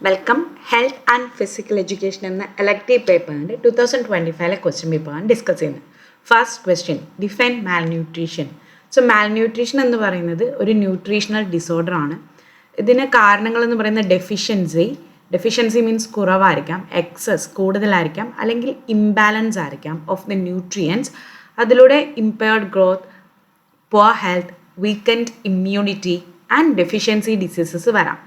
Welcome. Health and physical education എന്ന elective പേപ്പറിൻ്റെ 2025 question പേപ്പറാണ് ഡിസ്കസ് ചെയ്യുന്നത്. First question, define malnutrition. So malnutrition എന്ന് പറയുന്നത് ഒരു ന്യൂട്രീഷണൽ ഡിസോർഡർ ആണ്. ഇതിന് കാരണങ്ങളെന്ന് പറയുന്നത് ഡെഫിഷ്യൻസി മീൻസ് കുറവായിരിക്കാം, എക്സസ് കൂടുതലായിരിക്കാം, അല്ലെങ്കിൽ ഇംബാലൻസ് ആയിരിക്കാം ഓഫ് ദി ന്യൂട്രിയൻസ്. അതിലൂടെ impaired growth, poor health, weekend immunity and deficiency diseases വരാം.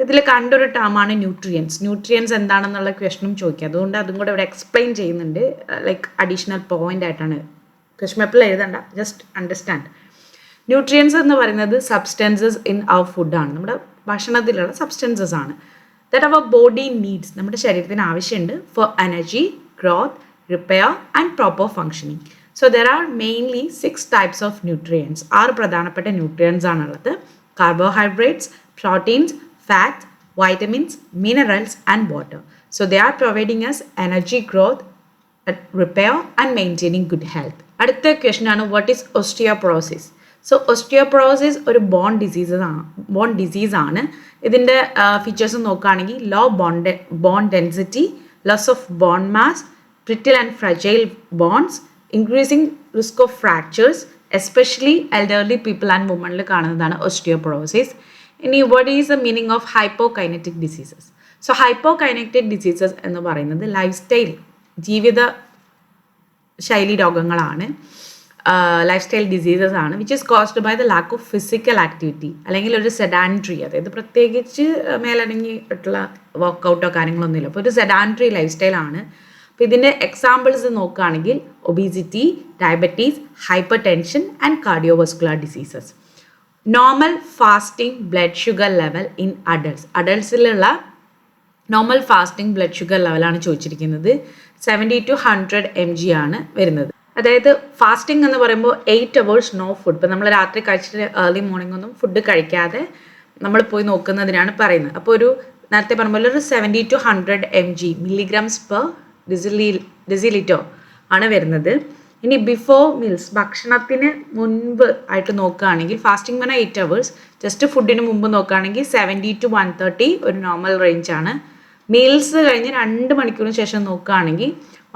ഇതിൽ കണ്ടൊരു ടേമാണ് ന്യൂട്രിയൻസ് എന്താണെന്നുള്ള ക്വസ്റ്റനും ചോദിക്കുക. അതുകൊണ്ട് അതും കൂടെ ഇവിടെ എക്സ്പ്ലെയിൻ ചെയ്യുന്നുണ്ട്. ലൈക്ക് അഡീഷണൽ പോയിന്റ് ആയിട്ടാണ്. ക്വസ്റ്റൻ പേപ്പറിൽ എഴുതണ്ട, ജസ്റ്റ് അണ്ടർസ്റ്റാൻഡ്. ന്യൂട്രിയൻസ് എന്ന് പറയുന്നത് സബ്സ്റ്റൻസസ് ഇൻ അവർ ഫുഡാണ്, നമ്മുടെ ഭക്ഷണത്തിലുള്ള സബ്സ്റ്റൻസസ് ആണ്. ദാറ്റ് അവർ ബോഡി നീഡ്സ്, നമ്മുടെ ശരീരത്തിന് ആവശ്യമുണ്ട് for energy, growth, repair and proper functioning. So there are mainly 6 types of nutrients. 6 പ്രധാനപ്പെട്ട ന്യൂട്രിയൻസ് ആണുള്ളത്. Carbohydrates, proteins, fats, vitamins, minerals and water. So they are providing us energy, growth, repair and maintaining good health. അടുത്ത question ആണ്, what is osteoporosis? So osteoporosis ഒരു bone disease ആണ്. ഇതിൻ്റെ features നോക്കുകയാണെങ്കിൽ low bone density, loss of bone mass, brittle and fragile bonds, increasing risk of fractures, especially elderly people and womenൽ കാണുന്നതാണ് osteoporosis. ഇനി what is the meaning of hypokinetic diseases? So hypokinetic diseases എന്ന് പറയുന്നത് ജീവിത ശൈലി രോഗങ്ങളാണ്, lifestyle diseases ആണ്, which is caused by the lack of physical activity, അല്ലെങ്കിൽ ഒരു സെഡാൻട്രി, അതായത് പ്രത്യേകിച്ച് മേലടങ്ങിയിട്ടുള്ള വർക്കൗട്ടോ കാര്യങ്ങളൊന്നുമില്ല. അപ്പോൾ ഒരു സെഡാൻട്രി ലൈഫ് സ്റ്റൈലാണ്. അപ്പോൾ ഇതിൻ്റെ എക്സാമ്പിൾസ് നോക്കുകയാണെങ്കിൽ obesity, diabetes, hypertension and cardiovascular diseases. Normal fasting blood sugar level in അഡൾട്ട്സിലുള്ള നോർമൽ ഫാസ്റ്റിംഗ് ബ്ലഡ് ഷുഗർ ലെവലാണ് ചോദിച്ചിരിക്കുന്നത്. 70 to 100 mg ആണ് വരുന്നത്. അതായത് ഫാസ്റ്റിംഗ് എന്ന് പറയുമ്പോൾ 8 hours നോ ഫുഡ്. ഇപ്പം നമ്മൾ രാത്രി കഴിച്ചിട്ട് ഏർലി മോർണിംഗ് ഒന്നും ഫുഡ് കഴിക്കാതെ നമ്മൾ പോയി നോക്കുന്നതിനാണ് പറയുന്നത്. അപ്പോൾ ഒരു നേരത്തെ പറഞ്ഞ പോലെ ഒരു 70 to 100 mg milligrams per decilitre ആണ് വരുന്നത്. ഇനി ബിഫോർ മീൽസ്, ഭക്ഷണത്തിന് മുൻപ് ആയിട്ട് നോക്കുകയാണെങ്കിൽ ഫാസ്റ്റിംഗ് പറഞ്ഞാൽ 8 hours, ജസ്റ്റ് ഫുഡിന് മുമ്പ് നോക്കുകയാണെങ്കിൽ 70 to 130 ഒരു നോർമൽ റേഞ്ചാണ്. മീൽസ് കഴിഞ്ഞ് 2 മണിക്കൂറിന് ശേഷം നോക്കുകയാണെങ്കിൽ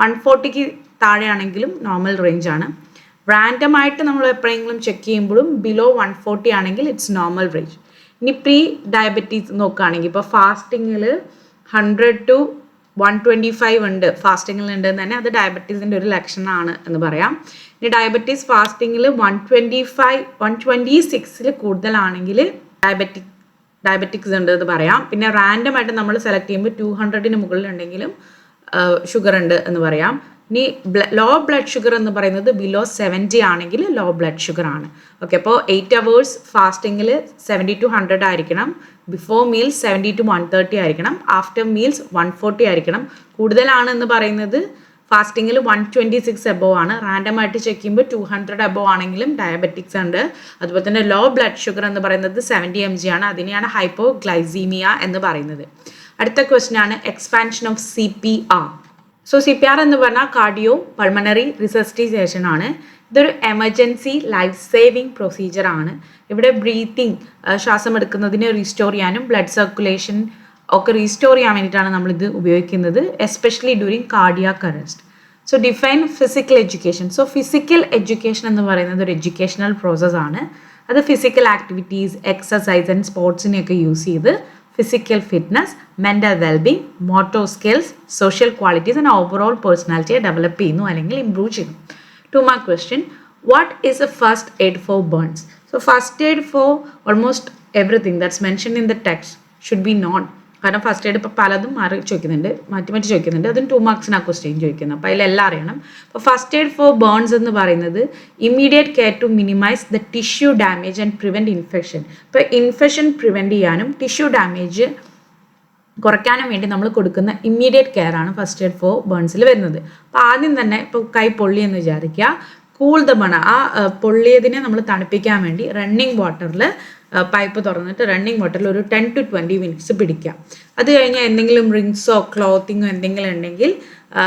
140 താഴെയാണെങ്കിലും നോർമൽ റേഞ്ചാണ്. റാൻഡമായിട്ട് നമ്മൾ എപ്പോഴെങ്കിലും ചെക്ക് ചെയ്യുമ്പോഴും ബിലോ 140 ആണെങ്കിൽ ഇറ്റ്സ് നോർമൽ റേഞ്ച്. ഇനി പ്രീ ഡയബറ്റീസ് നോക്കുകയാണെങ്കിൽ ഇപ്പോൾ ഫാസ്റ്റിങ്ങിൽ 100 to 125 ഉണ്ട്, ഫാസ്റ്റിങ്ങിൽ ഉണ്ടെന്ന് തന്നെ അത് ഡയബറ്റീസിൻ്റെ ഒരു ലക്ഷണമാണ് എന്ന് പറയാം. ഇനി ഡയബറ്റീസ് ഫാസ്റ്റിങ്ങിൽ 126 കൂടുതലാണെങ്കിൽ ഡയബറ്റിക്സ് ഉണ്ട് എന്ന് പറയാം. പിന്നെ റാൻഡമായിട്ട് നമ്മൾ സെലക്ട് ചെയ്യുമ്പോൾ 200 മുകളിലുണ്ടെങ്കിലും ഷുഗർ ഉണ്ട് എന്ന് പറയാം. ഇനി ലോ ബ്ലഡ് ഷുഗർ എന്ന് പറയുന്നത് ബിലോ 70 ആണെങ്കിൽ ലോ ബ്ലഡ് ഷുഗർ ആണ്. ഓക്കെ, അപ്പോൾ 8 hours ഫാസ്റ്റിങ്ങിൽ 70 to 100 ആയിരിക്കണം, ബിഫോർ മീൽസ് 70 to 130 ആയിരിക്കണം, ആഫ്റ്റർ മീൽസ് 140 ആയിരിക്കണം. കൂടുതലാണെന്ന് പറയുന്നത് ഫാസ്റ്റിങ്ങിൽ 126 എബോവ് ആണ്. റാൻഡമായിട്ട് ചെക്ക് ചെയ്യുമ്പോൾ 200 എബോവ് ആണെങ്കിലും ഡയബറ്റിക്സ് ഉണ്ട്. അതുപോലെ തന്നെ ലോ ബ്ലഡ് ഷുഗർ എന്ന് പറയുന്നത് 70 mg ആണ്. അതിനെയാണ് ഹൈപ്പോഗ്ലൈസീമിയ എന്ന് പറയുന്നത്. അടുത്ത ക്വസ്റ്റ്യൻ ആണ്, expansion of CPR. So CPR എന്ന് പറഞ്ഞാൽ കാർഡിയോ പൾമണറി റിസസിറ്റേഷൻ ആണ്. ഇതൊരു എമർജൻസി ലൈഫ് സേവിങ് പ്രൊസീജിയർ ആണ്. ഇവിടെ ബ്രീത്തിങ്, ശ്വാസം എടുക്കുന്നതിന് റീസ്റ്റോർ ചെയ്യാനും ബ്ലഡ് സർക്കുലേഷൻ ഒക്കെ റീസ്റ്റോർ ചെയ്യാൻ വേണ്ടിയിട്ടാണ് നമ്മളിത് ഉപയോഗിക്കുന്നത്, especially during cardiac arrest. So define physical education. So physical education എന്ന് പറയുന്നത് ഒരു എഡ്യൂക്കേഷണൽ പ്രോസസ് ആണ്. അത് ഫിസിക്കൽ ആക്ടിവിറ്റീസ്, എക്സസൈസ് ആൻഡ് സ്പോർട്സിനെയൊക്കെ യൂസ് ചെയ്ത് physical fitness, mental wellbeing, motor skills, social qualities and overall പേഴ്സണാലിറ്റിയെ ഡെവലപ്പ് ചെയ്യുന്നു അല്ലെങ്കിൽ ഇംപ്രൂവ് ചെയ്യുന്നു. 2 mark question, what is a first aid for burns? So first aid for almost everything that's mentioned in the text should be known. കാരണം first aid ഇപ്പോൾ പലതും മാറ്റി ചോദിക്കുന്നുണ്ട്. അതും 2 marksനാണ് ക്വസ്റ്റ്യൻ ചോദിക്കുന്നത്. അപ്പോൾ അതിലെല്ലാം അറിയണം. അപ്പോൾ ഫസ്റ്റ് എയ്ഡ് ഫോർ ബേൺസ് എന്ന് പറയുന്നത് immediate care to minimise the tissue damage and prevent infection. ഇപ്പോൾ ഇൻഫെക്ഷൻ പ്രിവെൻറ്റ് ചെയ്യാനും ടിഷ്യൂ ഡാമേജ് കുറയ്ക്കാനും വേണ്ടി നമ്മൾ കൊടുക്കുന്ന ഇമ്മീഡിയറ്റ് കെയർ ആണ് ഫസ്റ്റ് എയ്ഡ് ഫോർ ബേൺസിൽ വരുന്നത്. അപ്പോൾ ആദ്യം തന്നെ ഇപ്പോൾ കൈ പൊള്ളി എന്ന് വിചാരിക്കുക, കൂൾ ദ ബൺ, ആ പൊള്ളിയതിനെ നമ്മൾ തണുപ്പിക്കാൻ വേണ്ടി റണ്ണിങ് വാട്ടറിൽ പൈപ്പ് തുറന്നിട്ട് റണ്ണിങ് വാട്ടറിൽ ഒരു 10 to 20 minutes പിടിക്കുക. അത് കഴിഞ്ഞാൽ എന്തെങ്കിലും റിങ്സോ ക്ലോത്തിങ്ങോ എന്തെങ്കിലും ഉണ്ടെങ്കിൽ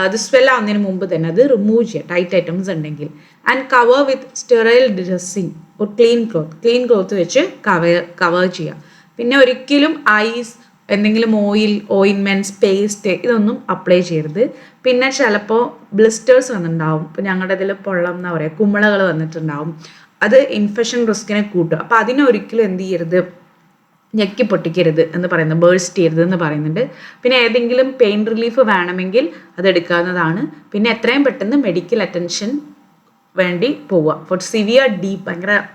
അത് സ്വെൽ ആവുന്നതിന് മുമ്പ് തന്നെ അത് റിമൂവ് ചെയ്യുക, ടൈറ്റ് ഐറ്റംസ് ഉണ്ടെങ്കിൽ. And cover with sterile dressing ഒരു ക്ലീൻ ക്ലോത്ത് വെച്ച് കവർ ചെയ്യുക. പിന്നെ ഒരിക്കലും ഐസ് എന്തെങ്കിലും ഓയിൻമെൻറ്റ്സ്, പേസ്റ്റ് ഇതൊന്നും അപ്ലൈ ചെയ്യരുത്. പിന്നെ ചിലപ്പോൾ ബ്ലിസ്റ്റേഴ്സ് വന്നിട്ടുണ്ടാവും. ഇപ്പോൾ ഞങ്ങളുടെ ഇതിൽ പൊള്ളം എന്നാ പറയുക, കുമിളകൾ വന്നിട്ടുണ്ടാവും. അത് ഇൻഫെക്ഷൻ റിസ്കിനെ കൂട്ടും. അപ്പോൾ അതിനൊരിക്കലും എന്ത് ചെയ്യരുത്, ഞെക്കി പൊട്ടിക്കരുത് എന്ന് പറയുന്നത്, ബേഴ്സ്റ്റ് ചെയ്യരുത് എന്ന് പറയുന്നുണ്ട്. പിന്നെ ഏതെങ്കിലും പെയിൻ റിലീഫ് വേണമെങ്കിൽ അത് എടുക്കാവുന്നതാണ്. പിന്നെ എത്രയും പെട്ടെന്ന് മെഡിക്കൽ അറ്റൻഷൻ വേണ്ടി പോവുക ഫോർ സിവിയർ ഡീപ്പ്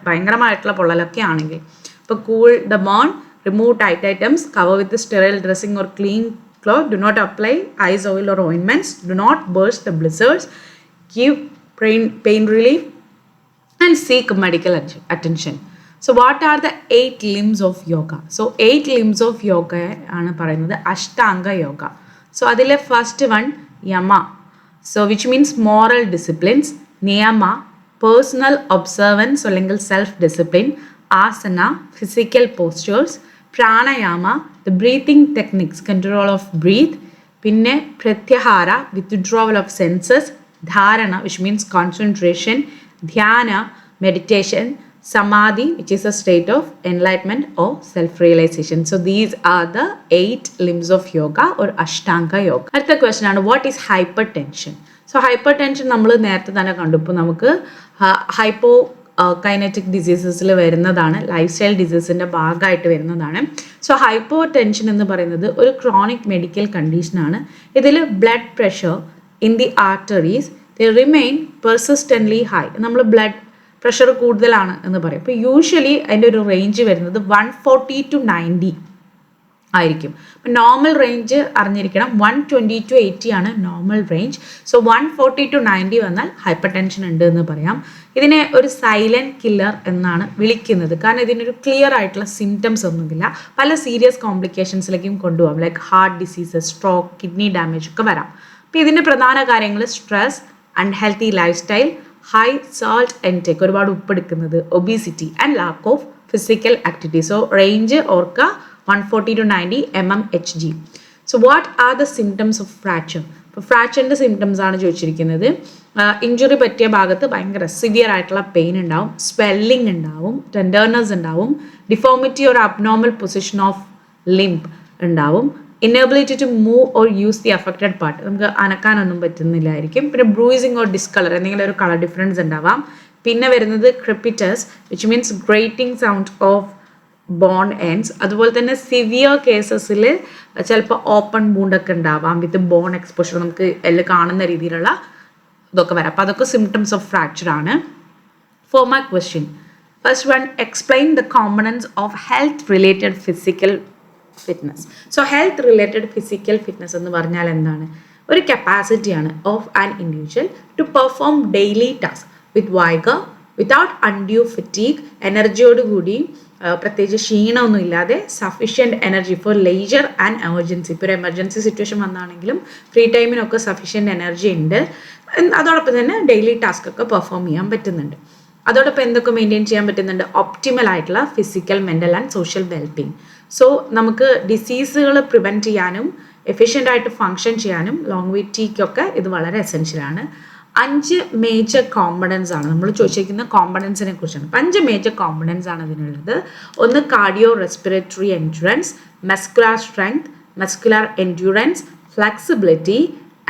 ഭയങ്കരമായിട്ടുള്ള പൊള്ളലൊക്കെ ആണെങ്കിൽ. ഇപ്പോൾ cool the burn, remove tight items, cover with the sterile dressing or clean cloth, do not apply ice, oil or ointments, do not burst the blisters, give pain relief and seek medical attention. So what are the 8 limbs of yoga? So 8 limbs of yoga ആണ് പറയുന്നത് Ashtanga yoga. So അതിലെ first one yama, so which means moral disciplines, niyama personal observance അല്ലെങ്കിൽ self discipline, asana physical postures, pranayama the breathing techniques, control of breath, പിന്നെ pratyahara withdrawal of senses, dharana which means concentration, dhyana meditation, samadhi which is a state of enlightenment or self realization. So these are the 8 limbs of yoga or ashtanga yoga. അടുത്ത question ആണ് what is hypertension? So hypertension നമ്മൾ നേരത്തെ തന്നെ കണ്ടു. ഇപ്പോൾ നമുക്ക് hypo kinetic ഡിസീസസിൽ വരുന്നതാണ്, life style ഡിസീസിൻ്റെ ഭാഗമായിട്ട് വരുന്നതാണ്. സോ ഹൈപ്പോ ടെൻഷൻ എന്ന് പറയുന്നത് ഒരു ക്രോണിക് മെഡിക്കൽ കണ്ടീഷനാണ്. ഇതിൽ blood pressure in the arteries they remain persistently high. നമ്മൾ ബ്ലഡ് പ്രഷർ കൂടുതലാണ് എന്ന് പറയും. ഇപ്പോൾ യൂഷ്വലി അതിൻ്റെ ഒരു റേഞ്ച് വരുന്നത് 140 to 90 ആയിരിക്കും. അപ്പം നോർമൽ റേഞ്ച് അറിഞ്ഞിരിക്കണം, 120 to 80 ആണ് നോർമൽ റേഞ്ച്. സോ 140 to 90 വന്നാൽ ഹൈപ്പർ ടെൻഷൻ ഉണ്ട് എന്ന് പറയാം. ഇതിനെ ഒരു സൈലൻറ്റ് കില്ലർ എന്നാണ് വിളിക്കുന്നത്. കാരണം ഇതിനൊരു ക്ലിയർ ആയിട്ടുള്ള സിംറ്റംസ് ഒന്നുമില്ല. പല സീരിയസ് കോംപ്ലിക്കേഷൻസിലേക്കും കൊണ്ടുപോകാം, like heart diseases, stroke, kidney damage ഒക്കെ വരാം. അപ്പോൾ ഇതിൻ്റെ പ്രധാന കാര്യങ്ങൾ stress, unhealthy lifestyle, high salt intake ഒരുപാട് ഉപ്പെടുക്കുന്നത്, obesity and lack of physical activity. So range ഓർക്കുക 140 to 90 mmHg. So what are the symptoms of fracture? ഇപ്പോൾ ഫ്രാക്ചറിൻ്റെ സിംറ്റംസ് ആണ് ചോദിച്ചിരിക്കുന്നത്. ഇഞ്ചുറി പറ്റിയ ഭാഗത്ത് ഭയങ്കര സിവിയർ ആയിട്ടുള്ള പെയിൻ ഉണ്ടാവും, സ്വെല്ലിംഗ് ഉണ്ടാവും, ടെൻഡർനെസ് ഉണ്ടാവും, deformity or abnormal position of limb ഉണ്ടാവും, inability to move or use the affected part, നമുക്ക് അനക്കാനൊന്നും പറ്റുന്നില്ലായിരിക്കും. പിന്നെ ബ്രൂയിസിങ് ഓർ ഡിസ്കളർ, എന്തെങ്കിലും ഒരു കളർ ഡിഫറൻസ് ഉണ്ടാവാം. പിന്നെ വരുന്നത് crepitus which means grating sound of bone ends. അതുപോലെ തന്നെ സിവിയർ കേസസിൽ ചിലപ്പോൾ ഓപ്പൺ വൂണ്ടൊക്കെ ഉണ്ടാവാം വിത്ത് ബോൺ എക്സ്പോഷർ, നമുക്ക് എല്ലാം കാണുന്ന രീതിയിലുള്ള ഇതൊക്കെ വരാം. അപ്പോൾ അതൊക്കെ സിംറ്റംസ് ഓഫ് ഫ്രാക്ചർ ആണ്. For my question, first one, explain the components of health related physical fitness. So health related physical fitness എന്ന് പറഞ്ഞാൽ എന്താണ്? ഒരു കപ്പാസിറ്റിയാണ് of an individual to perform daily task with vigour without undue fatigue, എനർജിയോടുകൂടി പ്രത്യേകിച്ച് ക്ഷീണമൊന്നും ഇല്ലാതെ sufficient energy for leisure and emergency. ഇപ്പോൾ ഒരു എമർജൻസി സിറ്റുവേഷൻ വന്നാണെങ്കിലും ഫ്രീ ടൈമിനൊക്കെ സഫിഷ്യൻറ്റ് എനർജി ഉണ്ട്. അതോടൊപ്പം തന്നെ ഡെയിലി ടാസ്ക് ഒക്കെ പെർഫോം ചെയ്യാൻ പറ്റുന്നുണ്ട്. അതോടൊപ്പം എന്തൊക്കെ മെയിൻറ്റെയിൻ ചെയ്യാൻ പറ്റുന്നുണ്ട്? ഒപ്റ്റിമൽ ആയിട്ടുള്ള physical, mental and social wellbeing. So നമുക്ക് ഡിസീസുകൾ പ്രിവെൻറ്റ് ചെയ്യാനും എഫിഷ്യൻ്റ് ആയിട്ട് ഫങ്ഷൻ ചെയ്യാനും ലോങ്വിറ്റിക്കൊക്കെ ഇത് വളരെ എസെൻഷ്യലാണ്. 5 മേജർ കോമ്പണൻസ് ആണ് നമ്മൾ ചോദിച്ചിരിക്കുന്ന കോമ്പണൻസിനെ കുറിച്ചാണ്. 5 മേജർ കോമ്പണൻസ് ആണ് ഇതിനുള്ളത്. ഒന്ന് cardio respiratory endurance, muscular strength, muscular endurance, flexibility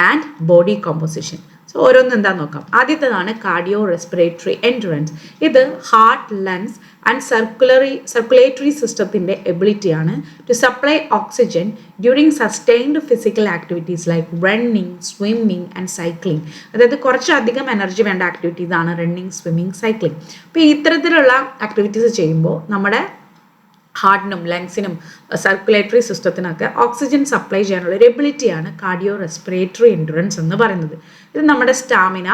and body composition. So ഓരോന്നും എന്താണെന്ന് നോക്കാം. ആദ്യത്തേതാണ് കാർഡിയോ റെസ്പിറേറ്ററി എൻഡ്യൂറൻസ്. ഇത് ഹാർട്ട്, ലങ്സ് ആൻഡ് സർക്കുലേറ്ററി സിസ്റ്റത്തിൻ്റെ എബിലിറ്റിയാണ് to supply oxygen during sustained physical activities like running, swimming and cycling. അതായത് കുറച്ചധികം energy വേണ്ട ആക്ടിവിറ്റീസാണ് റണ്ണിങ്, സ്വിമ്മിങ്, സൈക്ലിംഗ്. അപ്പോൾ ഇത്തരത്തിലുള്ള ആക്ടിവിറ്റീസ് ചെയ്യുമ്പോൾ നമ്മുടെ ഹാർട്ടിനും ലങ്സിനും സർക്കുലേറ്ററി സിസ്റ്റത്തിനൊക്കെ ഓക്സിജൻ സപ്ലൈ ചെയ്യാനുള്ള ഒരു എബിലിറ്റിയാണ് കാർഡിയോ റെസ്പിറേറ്ററി എൻഡ്യൂറൻസ് എന്ന് പറയുന്നത്. ഇത് നമ്മുടെ stamina,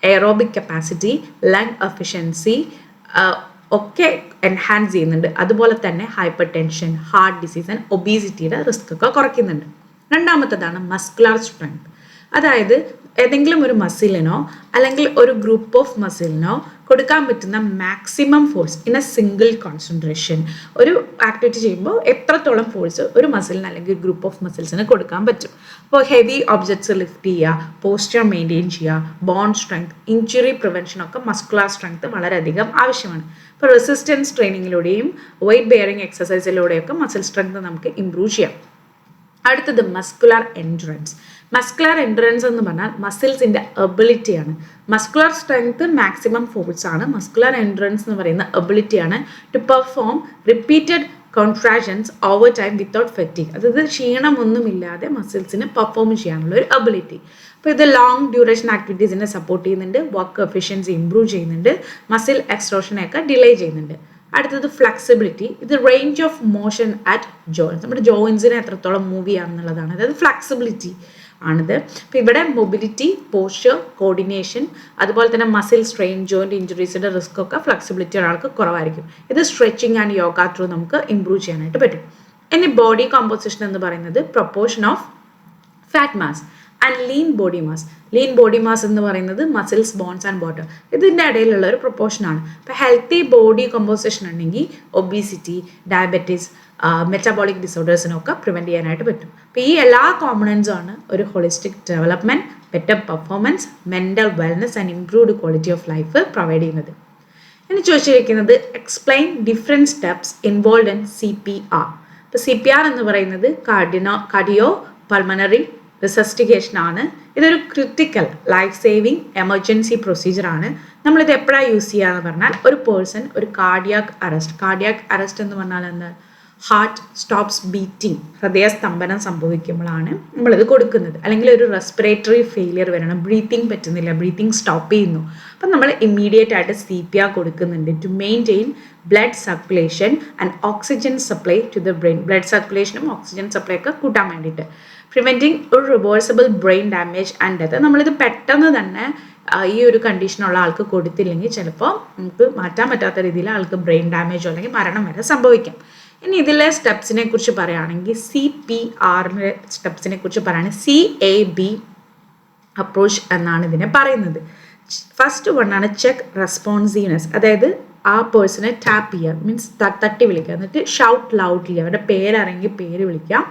aerobic capacity, lung efficiency ഒക്കെ എൻഹാൻസ് ചെയ്യുന്നുണ്ട്. അതുപോലെ തന്നെ hypertension, heart disease and ഒബീസിറ്റിയുടെ റിസ്ക് ഒക്കെ കുറയ്ക്കുന്നുണ്ട്. രണ്ടാമത്തേതാണ് മസ്കുലാർ സ്ട്രെങ്ത്. അതായത് ഏതെങ്കിലും ഒരു മസിലിനോ അല്ലെങ്കിൽ ഒരു ഗ്രൂപ്പ് ഓഫ് മസിലിനോ കൊടുക്കാൻ പറ്റുന്ന maximum force in A single concentration. ഒരു ആക്ടിവിറ്റി ചെയ്യുമ്പോൾ എത്രത്തോളം ഫോഴ്സ് ഒരു മസിലിന് അല്ലെങ്കിൽ ഗ്രൂപ്പ് ഓഫ് മസിൽസിന് കൊടുക്കാൻ പറ്റും. അപ്പോൾ ഹെവി ഒബ്ജക്ട്സ് ലിഫ്റ്റ് ചെയ്യുക, പോസ്ചർ മെയിൻറ്റെയിൻ ചെയ്യുക, ബോൺ സ്ട്രെങ്ത്, ഇഞ്ചുറി പ്രിവെൻഷനൊക്കെ മസ്കുലാർ സ്ട്രെങ്ത് വളരെയധികം ആവശ്യമാണ്. ഇപ്പോൾ റെസിസ്റ്റൻസ് ട്രെയിനിങ്ങിലൂടെയും വെയ്റ്റ് ബെയറിംഗ് എക്സസൈസിലൂടെയൊക്കെ മസിൽ സ്ട്രെങ്ത് നമുക്ക് ഇമ്പ്രൂവ് ചെയ്യാം. അടുത്തത് മസ്കുലർ എൻഡുറൻസ്. മസ്കുലർ എൻഡുറൻസ് എന്ന് പറഞ്ഞാൽ മസിൽസിൻ്റെ എബിലിറ്റിയാണ്. മസ്കുലർ സ്ട്രെങ്ത് മാക്സിമം ഫോഴ്സ് ആണ്. മസ്കുലർ എൻഡുറൻസ് എന്ന് പറയുന്ന എബിലിറ്റിയാണ് to perform repeated contractions over time without fatigue. അതായത് ക്ഷീണമൊന്നുമില്ലാതെ മസിൽസിന് പെർഫോം ചെയ്യാനുള്ള ഒരു എബിലിറ്റി. അപ്പോൾ ഇത് ലോങ് ഡ്യൂറേഷൻ ആക്ടിവിറ്റീസിനെ സപ്പോർട്ട് ചെയ്യുന്നുണ്ട്, വർക്ക് എഫിഷ്യൻസി ഇംപ്രൂവ് ചെയ്യുന്നുണ്ട്, മസിൽ എക്സ്ട്രോഷനെയൊക്കെ ഡിലേ ചെയ്യുന്നുണ്ട്. അടുത്തത് ഫ്ലെക്സിബിലിറ്റി. ഇത് range of motion at joints, നമ്മുടെ ജോയിൻസിനെ എത്രത്തോളം മൂവ് ചെയ്യാമെന്നുള്ളതാണ്. അതായത് ഫ്ലെക്സിബിലിറ്റി ആണിത്. അപ്പോൾ ഇവിടെ മൊബിലിറ്റി, പോസ്ചർ, കോർഡിനേഷൻ, അതുപോലെ തന്നെ മസിൽ സ്ട്രെയിൻ, ജോയിൻറ്റ് ഇഞ്ചുറീസിൻ്റെ റിസ്ക് ഒക്കെ ഫ്ലെക്സിബിലിറ്റി ഒരാൾക്ക് കുറവായിരിക്കും. ഇത് സ്ട്രെച്ചിങ് ആൻഡ് യോഗ ത്രൂ നമുക്ക് ഇംപ്രൂവ് ചെയ്യാനായിട്ട് പറ്റും. ഇനി ബോഡി കോമ്പോസിഷൻ എന്ന് പറയുന്നത് proportion of fat mass and lean body mass. Lean body mass എന്ന് പറയുന്നത് മസിൽസ്, ബോൺസ് ആൻഡ് വാട്ടർ, ഇതിൻ്റെ ഇടയിലുള്ള ഒരു പ്രൊപ്പോർഷനാണ്. അപ്പോൾ ഹെൽത്തി ബോഡി കോമ്പോസിഷൻ ഉണ്ടെങ്കിൽ ഒബീസിറ്റി, ഡയബറ്റീസ്, മെറ്റബോളിക് ഡിസോർഡേഴ്സിനൊക്കെ പ്രിവെൻറ്റ് ചെയ്യാനായിട്ട് പറ്റും. അപ്പോൾ ഈ എല്ലാ കോമ്പണൻസും ആണ് ഒരു holistic development, better performance, mental wellness and improved quality of life provide ചെയ്യുന്നത്. ഇനി ചോദിച്ചിരിക്കുന്നത് explain different steps involve in CPR. ഇപ്പോൾ CPR എന്ന് പറയുന്നത് കാർഡിയോ പൾമണറി റിസസ്റ്റിഗേഷൻ ആണ്. ഇതൊരു ക്രിട്ടിക്കൽ ലൈഫ് സേവിങ് എമർജൻസി പ്രൊസീജിയറാണ്. നമ്മളിത് എപ്പോഴാണ് യൂസ് ചെയ്യുക എന്ന് പറഞ്ഞാൽ ഒരു പേഴ്സൺ ഒരു കാർഡിയാക് അറസ്റ്റ് എന്ന് പറഞ്ഞാൽ എന്താ, ഹാർട്ട് സ്റ്റോപ്സ് ബീറ്റിംഗ്, ഹൃദയസ്തംഭനം സംഭവിക്കുമ്പോഴാണ് നമ്മളിത് കൊടുക്കുന്നത്. അല്ലെങ്കിൽ ഒരു റെസ്പിറേറ്ററി ഫെയിലിയർ വരണം, ബ്രീത്തിങ് പറ്റുന്നില്ല, ബ്രീത്തിങ് സ്റ്റോപ്പ് ചെയ്യുന്നു, അപ്പം നമ്മൾ ഇമ്മീഡിയറ്റ് ആയിട്ട് CPR കൊടുക്കുന്നുണ്ട് to maintain blood circulation and oxygen supply to the brain. Blood സർക്കുലേഷനും ഓക്സിജൻ സപ്ലൈ ഒക്കെ കൂട്ടാൻ വേണ്ടിയിട്ട്. പ്രിവെൻറ്റിങ് ഒരു reversible brain damage and death. നമ്മളിത് പെട്ടെന്ന് തന്നെ ഈ ഒരു കണ്ടീഷനുള്ള ആൾക്ക് കൊടുത്തില്ലെങ്കിൽ ചിലപ്പോൾ നമുക്ക് മാറ്റാൻ പറ്റാത്ത രീതിയിൽ ആൾക്ക് ബ്രെയിൻ ഡാമേജോ അല്ലെങ്കിൽ മരണം വരെ സംഭവിക്കാം. ഇനി ഇതിലെ സ്റ്റെപ്സിനെ കുറിച്ച് പറയുകയാണെങ്കിൽ CPRന്റെ സ്റ്റെപ്സിനെ കുറിച്ച് പറയുകയാണെങ്കിൽ CAB അപ്രോച്ച് എന്നാണ് ഇതിനെ പറയുന്നത്. ഫസ്റ്റ് വണ്ണാണ് ചെക്ക് റെസ്പോൺസീവ്നെസ്. അതായത് ആ പേഴ്സണെ ടാപ്പ് ചെയ്യുക, മീൻസ് തട്ടി വിളിക്കുക, എന്നിട്ട് ഷൗട്ട് ലൗഡ്ലി അവരുടെ പേരറിയെങ്കിൽ പേര് വിളിക്കുക,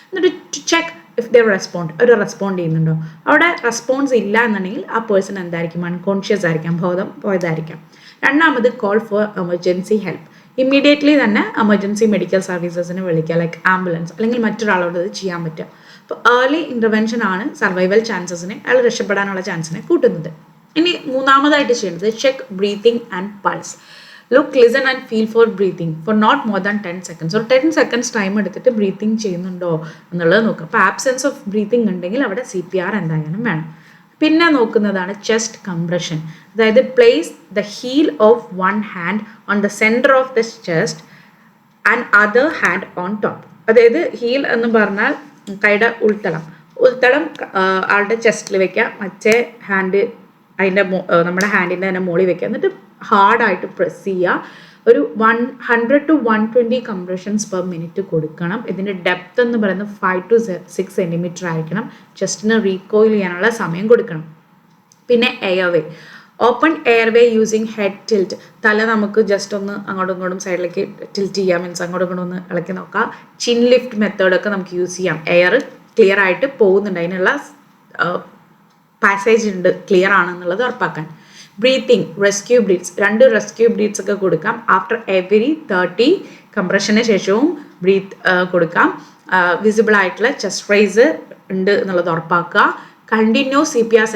എന്നിട്ട് ചെക്ക് ഇഫ് ദേ റെസ്പോണ്ട് ചെയ്യുന്നുണ്ടോ. അവിടെ റെസ്പോൺസ് ഇല്ല എന്നുണ്ടെങ്കിൽ ആ പേഴ്സൺ എന്തായിരിക്കും, അൺകോൺഷ്യസ് ആയിരിക്കാം, ബോധം പോയതായിരിക്കാം. രണ്ടാമത് call for emergency help. Immediately തന്നെ എമർജൻസി മെഡിക്കൽ സർവീസസിന് വിളിക്കുക, ലൈക്ക് ആംബുലൻസ്, അല്ലെങ്കിൽ മറ്റൊരാളോട് ഇത് ചെയ്യാൻ പറ്റുക. അപ്പോൾ ഏർലി ഇൻ്റർവെൻഷൻ ആണ് സർവൈവൽ ചാൻസസിനെ, അയാൾ രക്ഷപ്പെടാനുള്ള ചാൻസിനെ കൂട്ടുന്നത്. ഇനി മൂന്നാമതായിട്ട് ചെയ്യേണ്ടത് check breathing and pulse. Look, listen and feel for breathing for not more than 10 seconds. ഒരു 10 seconds ടൈം എടുത്തിട്ട് ബ്രീത്തിങ് ചെയ്യുന്നുണ്ടോ എന്നുള്ളത് നോക്കുക. അപ്പോൾ ആബ്സെൻസ് ഓഫ് ബ്രീത്തിങ് ഉണ്ടെങ്കിൽ അവിടെ CPR എന്തായാലും വേണം. പിന്നെ നോക്കുന്നതാണ് ചെസ്റ്റ് കംപ്രഷൻ. അതായത് place the heel of one hand on the centre of the chest and other hand on top. അതായത് ഹീൽ എന്ന് പറഞ്ഞാൽ കൈയുടെ ഉൾത്തളം ആളുടെ ചെസ്റ്റിൽ വെക്കുക, മറ്റേ ഹാൻഡ് അതിൻ്റെ നമ്മുടെ ഹാൻഡിൻ്റെ തന്നെ മുകളിൽ വെക്കുക, എന്നിട്ട് ഹാർഡായിട്ട് പ്രസ് ചെയ്യുക. ഒരു 100 to 120 കംപ്രഷൻസ് പെർ മിനിറ്റ് കൊടുക്കണം. ഇതിൻ്റെ ഡെപ്ത് എന്ന് പറയുന്നത് 5 to 6 centimeter ആയിരിക്കണം. ചെസ്റ്റിന് റീകോയിൽ ചെയ്യാനുള്ള സമയം കൊടുക്കണം. പിന്നെ airway, open airway using head tilt. തല നമുക്ക് ജസ്റ്റ് ഒന്ന് അങ്ങോട്ടും ഇങ്ങോട്ടും സൈഡിലേക്ക് ടിൽറ്റ് ചെയ്യാം, മീൻസ് അങ്ങോട്ടും ഇങ്ങോട്ടും ഒന്ന് ഇളക്കി നോക്കാം. ചിൻ ലിഫ്റ്റ് മെത്തേഡൊക്കെ നമുക്ക് യൂസ് ചെയ്യാം. എയർ ക്ലിയർ ആയിട്ട് പോകുന്നുണ്ട്, അതിനുള്ള പാസേജ് ഉണ്ട്, ക്ലിയർ ആണെന്നുള്ളത് ഉറപ്പാക്കാൻ. Breathing, rescue breathes, 2 rescue breathes ഒക്കെ കൊടുക്കാം. ആഫ്റ്റർ എവറി 30 കംപ്രഷന് ശേഷവും ബ്രീത്ത് കൊടുക്കാം. വിസിബിൾ ആയിട്ടുള്ള ചെസ്റ്റ് റൈസ് ഉണ്ട് എന്നുള്ളത് ഉറപ്പാക്കുക. കണ്ടിന്യൂസ് CPR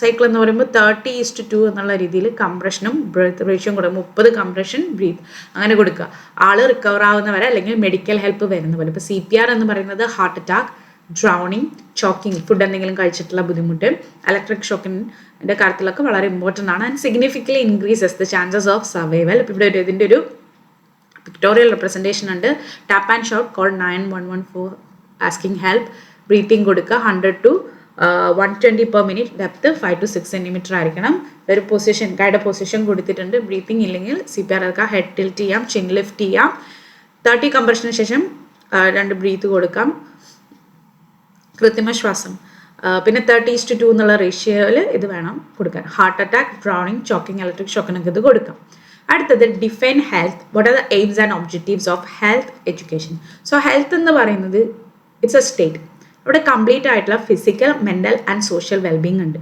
സൈക്കിൾ എന്ന് പറയുമ്പോൾ 30:2 എന്നുള്ള രീതിയിൽ കംപ്രഷനും ബ്രീത്ത് റേഷ്യോയും കൂടെ 30 കംപ്രഷൻ ബ്രീത്ത് അങ്ങനെ കൊടുക്കുക. ആൾ റിക്കവർ ആവുന്നവരെ അല്ലെങ്കിൽ മെഡിക്കൽ ഹെൽപ്പ് വരുന്ന പോലെ. ഇപ്പോൾ CPR എന്ന് പറയുന്നത് heart attack, drowning, choking, food എന്തെങ്കിലും കഴിച്ചിട്ടുള്ള ബുദ്ധിമുട്ട്, ഇലക്ട്രിക് ഷോക്കിൻ്റെ കാര്യത്തിലൊക്കെ വളരെ ഇമ്പോർട്ടൻ്റ് ആണ്. And significantly increases the chances of survival. ഇപ്പോൾ ഇവിടെ ഇതിൻ്റെ ഒരു പിക്ടോറിയൽ റെപ്രസെൻറ്റേഷൻ ഉണ്ട്. Tap and shout call 9114 asking help. Breathing കൊടുക്കുക 100 to 120 per minute. Depth 5 to 6 centimeter ആയിരിക്കണം. ഒരു പൊസിഷൻ, ഗൈഡ് പൊസിഷൻ കൊടുത്തിട്ടുണ്ട്. ബ്രീത്തിങ് ഇല്ലെങ്കിൽ CPR എടുക്കാം. ഹെഡ് ടിൽറ്റ് ചെയ്യാം, ചിൻ ലിഫ്റ്റ് ചെയ്യാം. 30 കംപ്രഷന് ശേഷം 2 ബ്രീത്ത് കൊടുക്കാം. കൃത്രിമ ശ്വാസം, പിന്നെ 30:2 എന്നുള്ള റേഷ്യോയിൽ ഇത് വേണം കൊടുക്കാൻ. Heart attack, drowning, choking, electric ഷോക്കിനൊക്കെ ഇത് കൊടുക്കാം. അടുത്തത് define health. What are the aims and objectives of health education. So health എന്ന് പറയുന്നത് ഇറ്റ്സ് എ സ്റ്റേറ്റ്. അവിടെ കംപ്ലീറ്റ് ആയിട്ടുള്ള physical, mental and social wellbeing ഉണ്ട്.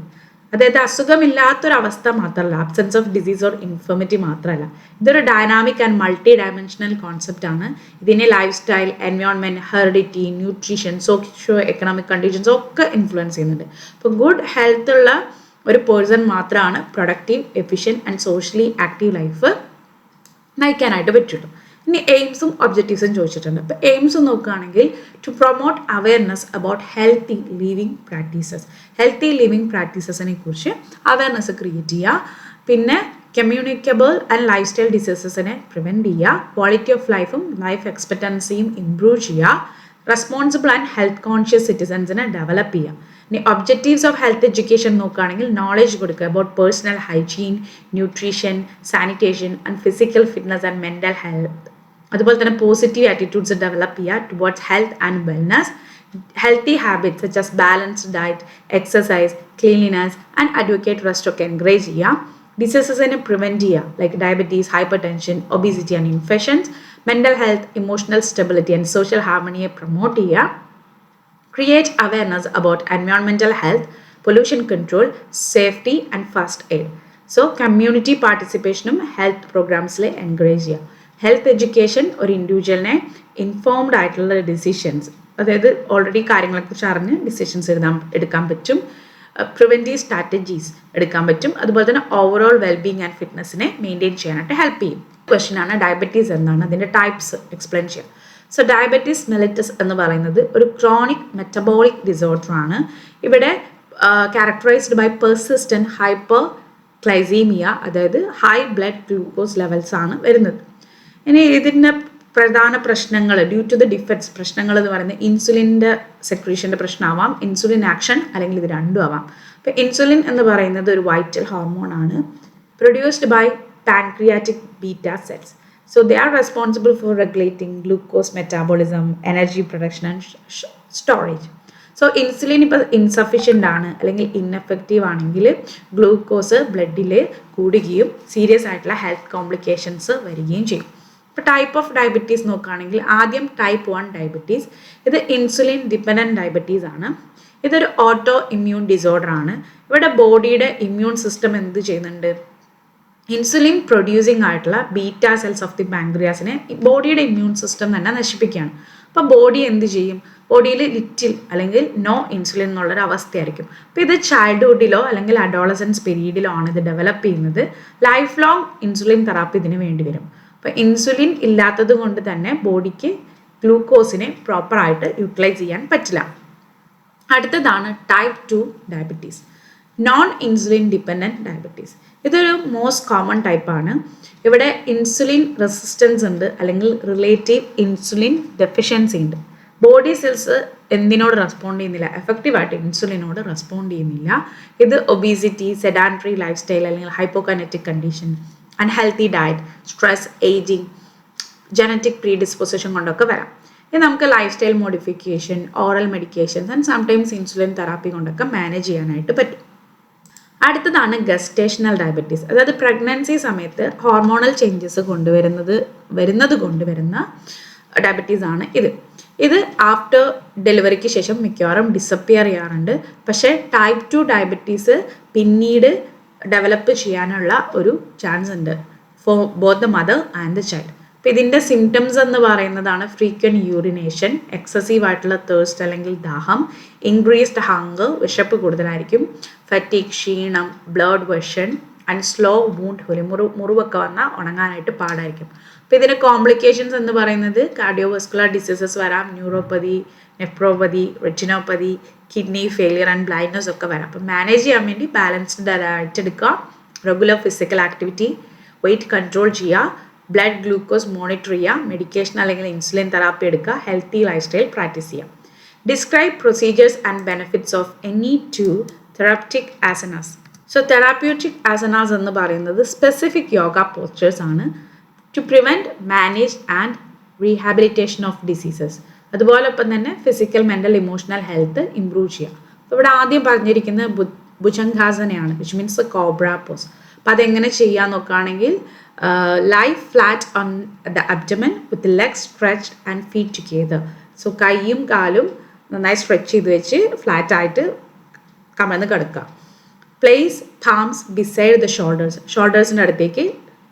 അതായത് അസുഖമില്ലാത്തൊരവസ്ഥ മാത്രമല്ല, absence of disease or infirmity മാത്രമല്ല, ഇതൊരു dynamic and multi dimensional concept ആണ്. ഇതിനെ lifestyle, environment, heredity, nutrition, socio economic conditions ഒക്കെ ഇൻഫ്ലുവൻസ് ചെയ്യുന്നുണ്ട്. അപ്പോൾ ഗുഡ് ഹെൽത്ത് ഉള്ള ഒരു പേഴ്സൺ മാത്രമാണ് productive, efficient and socially active life നയിക്കാനായിട്ട് പറ്റുള്ളൂ. ഇനി എയിംസും ഒബ്ജക്റ്റീവ്സും ചോദിച്ചിട്ടുണ്ട്. അപ്പോൾ എയിംസ് നോക്കുകയാണെങ്കിൽ to promote awareness about healthy living practices, healthy living പ്രാക്ടീസസിനെ കുറിച്ച് അവയർനെസ് ക്രിയേറ്റ് ചെയ്യുക. പിന്നെ കമ്മ്യൂണിക്കബിൾ ആൻഡ് ലൈഫ് സ്റ്റൈൽ ഡിസീസസിനെ പ്രിവെൻറ്റ് ചെയ്യുക. ക്വാളിറ്റി ഓഫ് ലൈഫും ലൈഫ് എക്സ്പെക്റ്റൻസിയും ഇംപ്രൂവ് ചെയ്യുക. റെസ്പോൺസിബിൾ ആൻഡ് ഹെൽത്ത് കോൺഷ്യസ് സിറ്റിസൻസിനെ ഡെവലപ്പ് ചെയ്യുക. ഇനി ഒബ്ജക്റ്റീവ്സ് ഓഫ് ഹെൽത്ത് എഡ്യൂക്കേഷൻ നോക്കുകയാണെങ്കിൽ നോളജ് കൊടുക്കുക about personal hygiene, nutrition, sanitation and physical fitness and mental health. അതുപോലെ തന്നെ പോസിറ്റീവ് ആറ്റിറ്റ്യൂഡ്സ് ഡെവലപ്പ് ചെയ്യുക towards health and wellness. Healthy habits such as balanced diet, exercise, cleanliness and advocate rest ഒക്കെ encourage ചെയ്യുക. ഡിസീസസിനെ prevent ചെയ്യുക like diabetes, hypertension, obesity and infections. Mental health, emotional stability and social ഹാർമണിയെ promote ചെയ്യുക. Create awareness about environmental health, pollution control, safety and first aid. So community participation health പ്രോഗ്രാംസിൽ encourage ചെയ്യുക. Health education ഒരു ഇൻഡിവിജ്വലിനെ informed ആയിട്ടുള്ള decisions, അതായത് already കാര്യങ്ങളെക്കുറിച്ച് അറിഞ്ഞ് ഡിസിഷൻസ് എടുക്കാൻ പറ്റും. പ്രിവെൻറ്റീവ് സ്ട്രാറ്റജീസ് എടുക്കാൻ പറ്റും. അതുപോലെ തന്നെ ഓവറോൾ വെൽബീങ് ആൻഡ് ഫിറ്റ്നസിനെ മെയിൻറ്റെയിൻ ചെയ്യാനായിട്ട് ഹെൽപ്പ് ചെയ്യും. ക്വസ്റ്റ്യൻ ആണ് ഡയബറ്റീസ് എന്താണ്, അതിൻ്റെ ടൈപ്സ് എക്സ്പ്ലെയിൻ ചെയ്യാം. സോ ഡയബറ്റീസ് മെലിറ്റസ് എന്ന് പറയുന്നത് ഒരു ക്രോണിക് മെറ്റബോളിക് ഡിസോർഡർ ആണ്. ഇവിടെ characterised by persistent hyperglycaemia, അതായത് ഹൈ ബ്ലഡ് ഗ്ലൂക്കോസ് ലെവൽസ് ആണ് വരുന്നത്. ഇനി ഇതിൻ്റെ പ്രധാന പ്രശ്നങ്ങൾ ഡ്യൂ ടു ദ ഡിഫക്ട്സ്, പ്രശ്നങ്ങൾ എന്ന് പറയുന്നത് ഇൻസുലിൻ്റെ സെക്രീഷൻ്റെ പ്രശ്നമാവാം, ഇൻസുലിൻ ആക്ഷൻ, അല്ലെങ്കിൽ ഇത് രണ്ടും ആവാം. അപ്പോൾ ഇൻസുലിൻ എന്ന് പറയുന്നത് ഒരു വൈറ്റൽ ഹോർമോൺ ആണ്, produced by pancreatic beta cells. So they are responsible for regulating glucose metabolism, energy production and storage. So insulin ഇപ്പോൾ ഇൻസഫിഷ്യൻ്റ് ആണ് അല്ലെങ്കിൽ ഇൻഎഫക്റ്റീവ് ആണെങ്കിൽ ഗ്ലൂക്കോസ് ബ്ലഡിൽ കൂടുകയും സീരിയസ് ആയിട്ടുള്ള ഹെൽത്ത് കോംപ്ലിക്കേഷൻസ് വരികയും ചെയ്യും. ഇപ്പോൾ ടൈപ്പ് ഓഫ് ഡയബറ്റീസ് നോക്കുകയാണെങ്കിൽ ആദ്യം ടൈപ്പ് 1 ഡയബറ്റീസ്. ഇത് ഇൻസുലിൻ ഡിപ്പെൻഡൻറ്റ് ഡയബറ്റീസ് ആണ്. ഇതൊരു ഓട്ടോ ഇമ്മ്യൂൺ ഡിസോർഡർ ആണ്. ഇവിടെ ബോഡിയുടെ ഇമ്മ്യൂൺ സിസ്റ്റം എന്ത് ചെയ്യുന്നുണ്ട്, ഇൻസുലിൻ പ്രൊഡ്യൂസിങ് ആയിട്ടുള്ള ബീറ്റാ സെൽസ് ഓഫ് ദി പാൻക്രിയാസിനെ ബോഡിയുടെ ഇമ്മ്യൂൺ സിസ്റ്റം തന്നെ നശിപ്പിക്കുകയാണ്. അപ്പോൾ ബോഡി എന്ത് ചെയ്യും, ബോഡിയിൽ ലിറ്റിൽ അല്ലെങ്കിൽ നോ ഇൻസുലിൻ എന്നുള്ളൊരു അവസ്ഥയായിരിക്കും. അപ്പോൾ ഇത് ചൈൽഡ്ഹുഡിലോ അല്ലെങ്കിൽ അഡോളസൻസ് പീരീഡിലോ ആണ് ഇത് ഡെവലപ്പ് ചെയ്യുന്നത്. ലൈഫ് ലോങ് ഇൻസുലിൻ തെറാപ്പി ഇതിന് വേണ്ടി വരും. അപ്പോൾ ഇൻസുലിൻ ഇല്ലാത്തത് കൊണ്ട് തന്നെ ബോഡിക്ക് ഗ്ലൂക്കോസിനെ പ്രോപ്പറായിട്ട് യൂട്ടിലൈസ് ചെയ്യാൻ പറ്റില്ല. അടുത്തതാണ് type 2 diabetes, non insulin dependent diabetes. ഇതൊരു മോസ്റ്റ് കോമൺ ടൈപ്പാണ്. ഇവിടെ ഇൻസുലിൻ റെസിസ്റ്റൻസ് ഉണ്ട് അല്ലെങ്കിൽ റിലേറ്റീവ് ഇൻസുലിൻ ഡെഫിഷ്യൻസി ഉണ്ട്. ബോഡി സെൽസ് എന്തിനോട് റെസ്പോണ്ട് ചെയ്യുന്നില്ല, എഫക്റ്റീവായിട്ട് ഇൻസുലിനോട് റെസ്പോണ്ട് ചെയ്യുന്നില്ല. ഇത് ഒബീസിറ്റി, സെഡാൻറ്ററി ലൈഫ് സ്റ്റൈൽ അല്ലെങ്കിൽ hypokinetic condition, unhealthy diet, stress, ageing, genetic predisposition കൊണ്ടൊക്കെ വരാം. ഇത് നമുക്ക് lifestyle modification, oral medications and sometimes insulin therapy കൊണ്ടൊക്കെ മാനേജ് ചെയ്യാനായിട്ട് പറ്റും. അടുത്തതാണ് ഗസ്റ്റേഷണൽ ഡയബറ്റീസ്, അതായത് പ്രഗ്നൻസി സമയത്ത് ഹോർമോണൽ ചേഞ്ചസ് കൊണ്ടുവരുന്ന ഡയബറ്റീസ് ആണ് ഇത് ആഫ്റ്റർ ഡെലിവറിക്ക് ശേഷം മിക്കവാറും ഡിസപ്പിയർ ചെയ്യാറുണ്ട്. പക്ഷേ ടൈപ്പ് 2 ഡയബറ്റീസ് പിന്നീട് ഡെവലപ്പ് ചെയ്യാനുള്ള ഒരു ചാൻസ് ഉണ്ട് for both the mother and the child. അപ്പോൾ ഇതിൻ്റെ സിംറ്റംസ് എന്ന് പറയുന്നതാണ് ഫ്രീക്വൻറ്റ് യൂറിനേഷൻ, എക്സസീവ് ആയിട്ടുള്ള തേഴ്സ്റ്റ് അല്ലെങ്കിൽ ദാഹം, ഇൻക്രീസ്ഡ് ഹങ്കർ, വിശപ്പ് കൂടുതലായിരിക്കും, ഫറ്റീഗ്, ക്ഷീണം, blurred vision and slow wound healing, മുറിവൊക്കെ വന്നാൽ ഉണങ്ങാനായിട്ട് പാടായിരിക്കും. അപ്പോൾ ഇതിൻ്റെ കോംപ്ലിക്കേഷൻസ് എന്ന് പറയുന്നത് കാർഡിയോവസ്കുലർ ഡിസീസസ് വരാം, neuropathy, nephropathy, retinopathy, kidney failure and blindness ഒക്കെ വരാം. അപ്പോൾ മാനേജ് ചെയ്യാൻ വേണ്ടി ബാലൻസ്ഡ് ഡയറ്റ് എടുക്കുക, regular physical activity, weight control ചെയ്യുക, ബ്ലഡ് ഗ്ലൂക്കോസ് മോണിറ്റർ ചെയ്യുക, മെഡിക്കേഷൻ അല്ലെങ്കിൽ ഇൻസുലിൻ തെറാപ്പി എടുക്കുക, ഹെൽത്തി ലൈഫ് സ്റ്റൈൽ പ്രാക്ടീസ് ചെയ്യുക. Describe procedures and benefits of any 2 therapeutic asanas. So therapeutic asanas എന്ന് പറയുന്നത് സ്പെസിഫിക് യോഗ പോസ്റ്റേഴ്സ് ആണ് to prevent, manage and rehabilitation of diseases. അതുപോലൊപ്പം തന്നെ physical, mental, emotional health improve ചെയ്യുക. അപ്പോൾ ഇവിടെ ആദ്യം പറഞ്ഞിരിക്കുന്നത് ഭുജംഗാസനയാണ്, വിച്ച് മീൻസ് കോബ്ര പോസ്. അപ്പോൾ അതെങ്ങനെ ചെയ്യാൻ നോക്കുകയാണെങ്കിൽ lie flat on the abdomen with legs stretched and feet together. So കൈയും കാലും നന്നായി സ്ട്രെച്ച് ചെയ്ത് വെച്ച് ഫ്ലാറ്റായിട്ട് കമഴ്ന്ന് കിടക്കുക. Place palms beside the shoulders, ഷോൾഡേഴ്സിൻ്റെ അടുത്തേക്ക്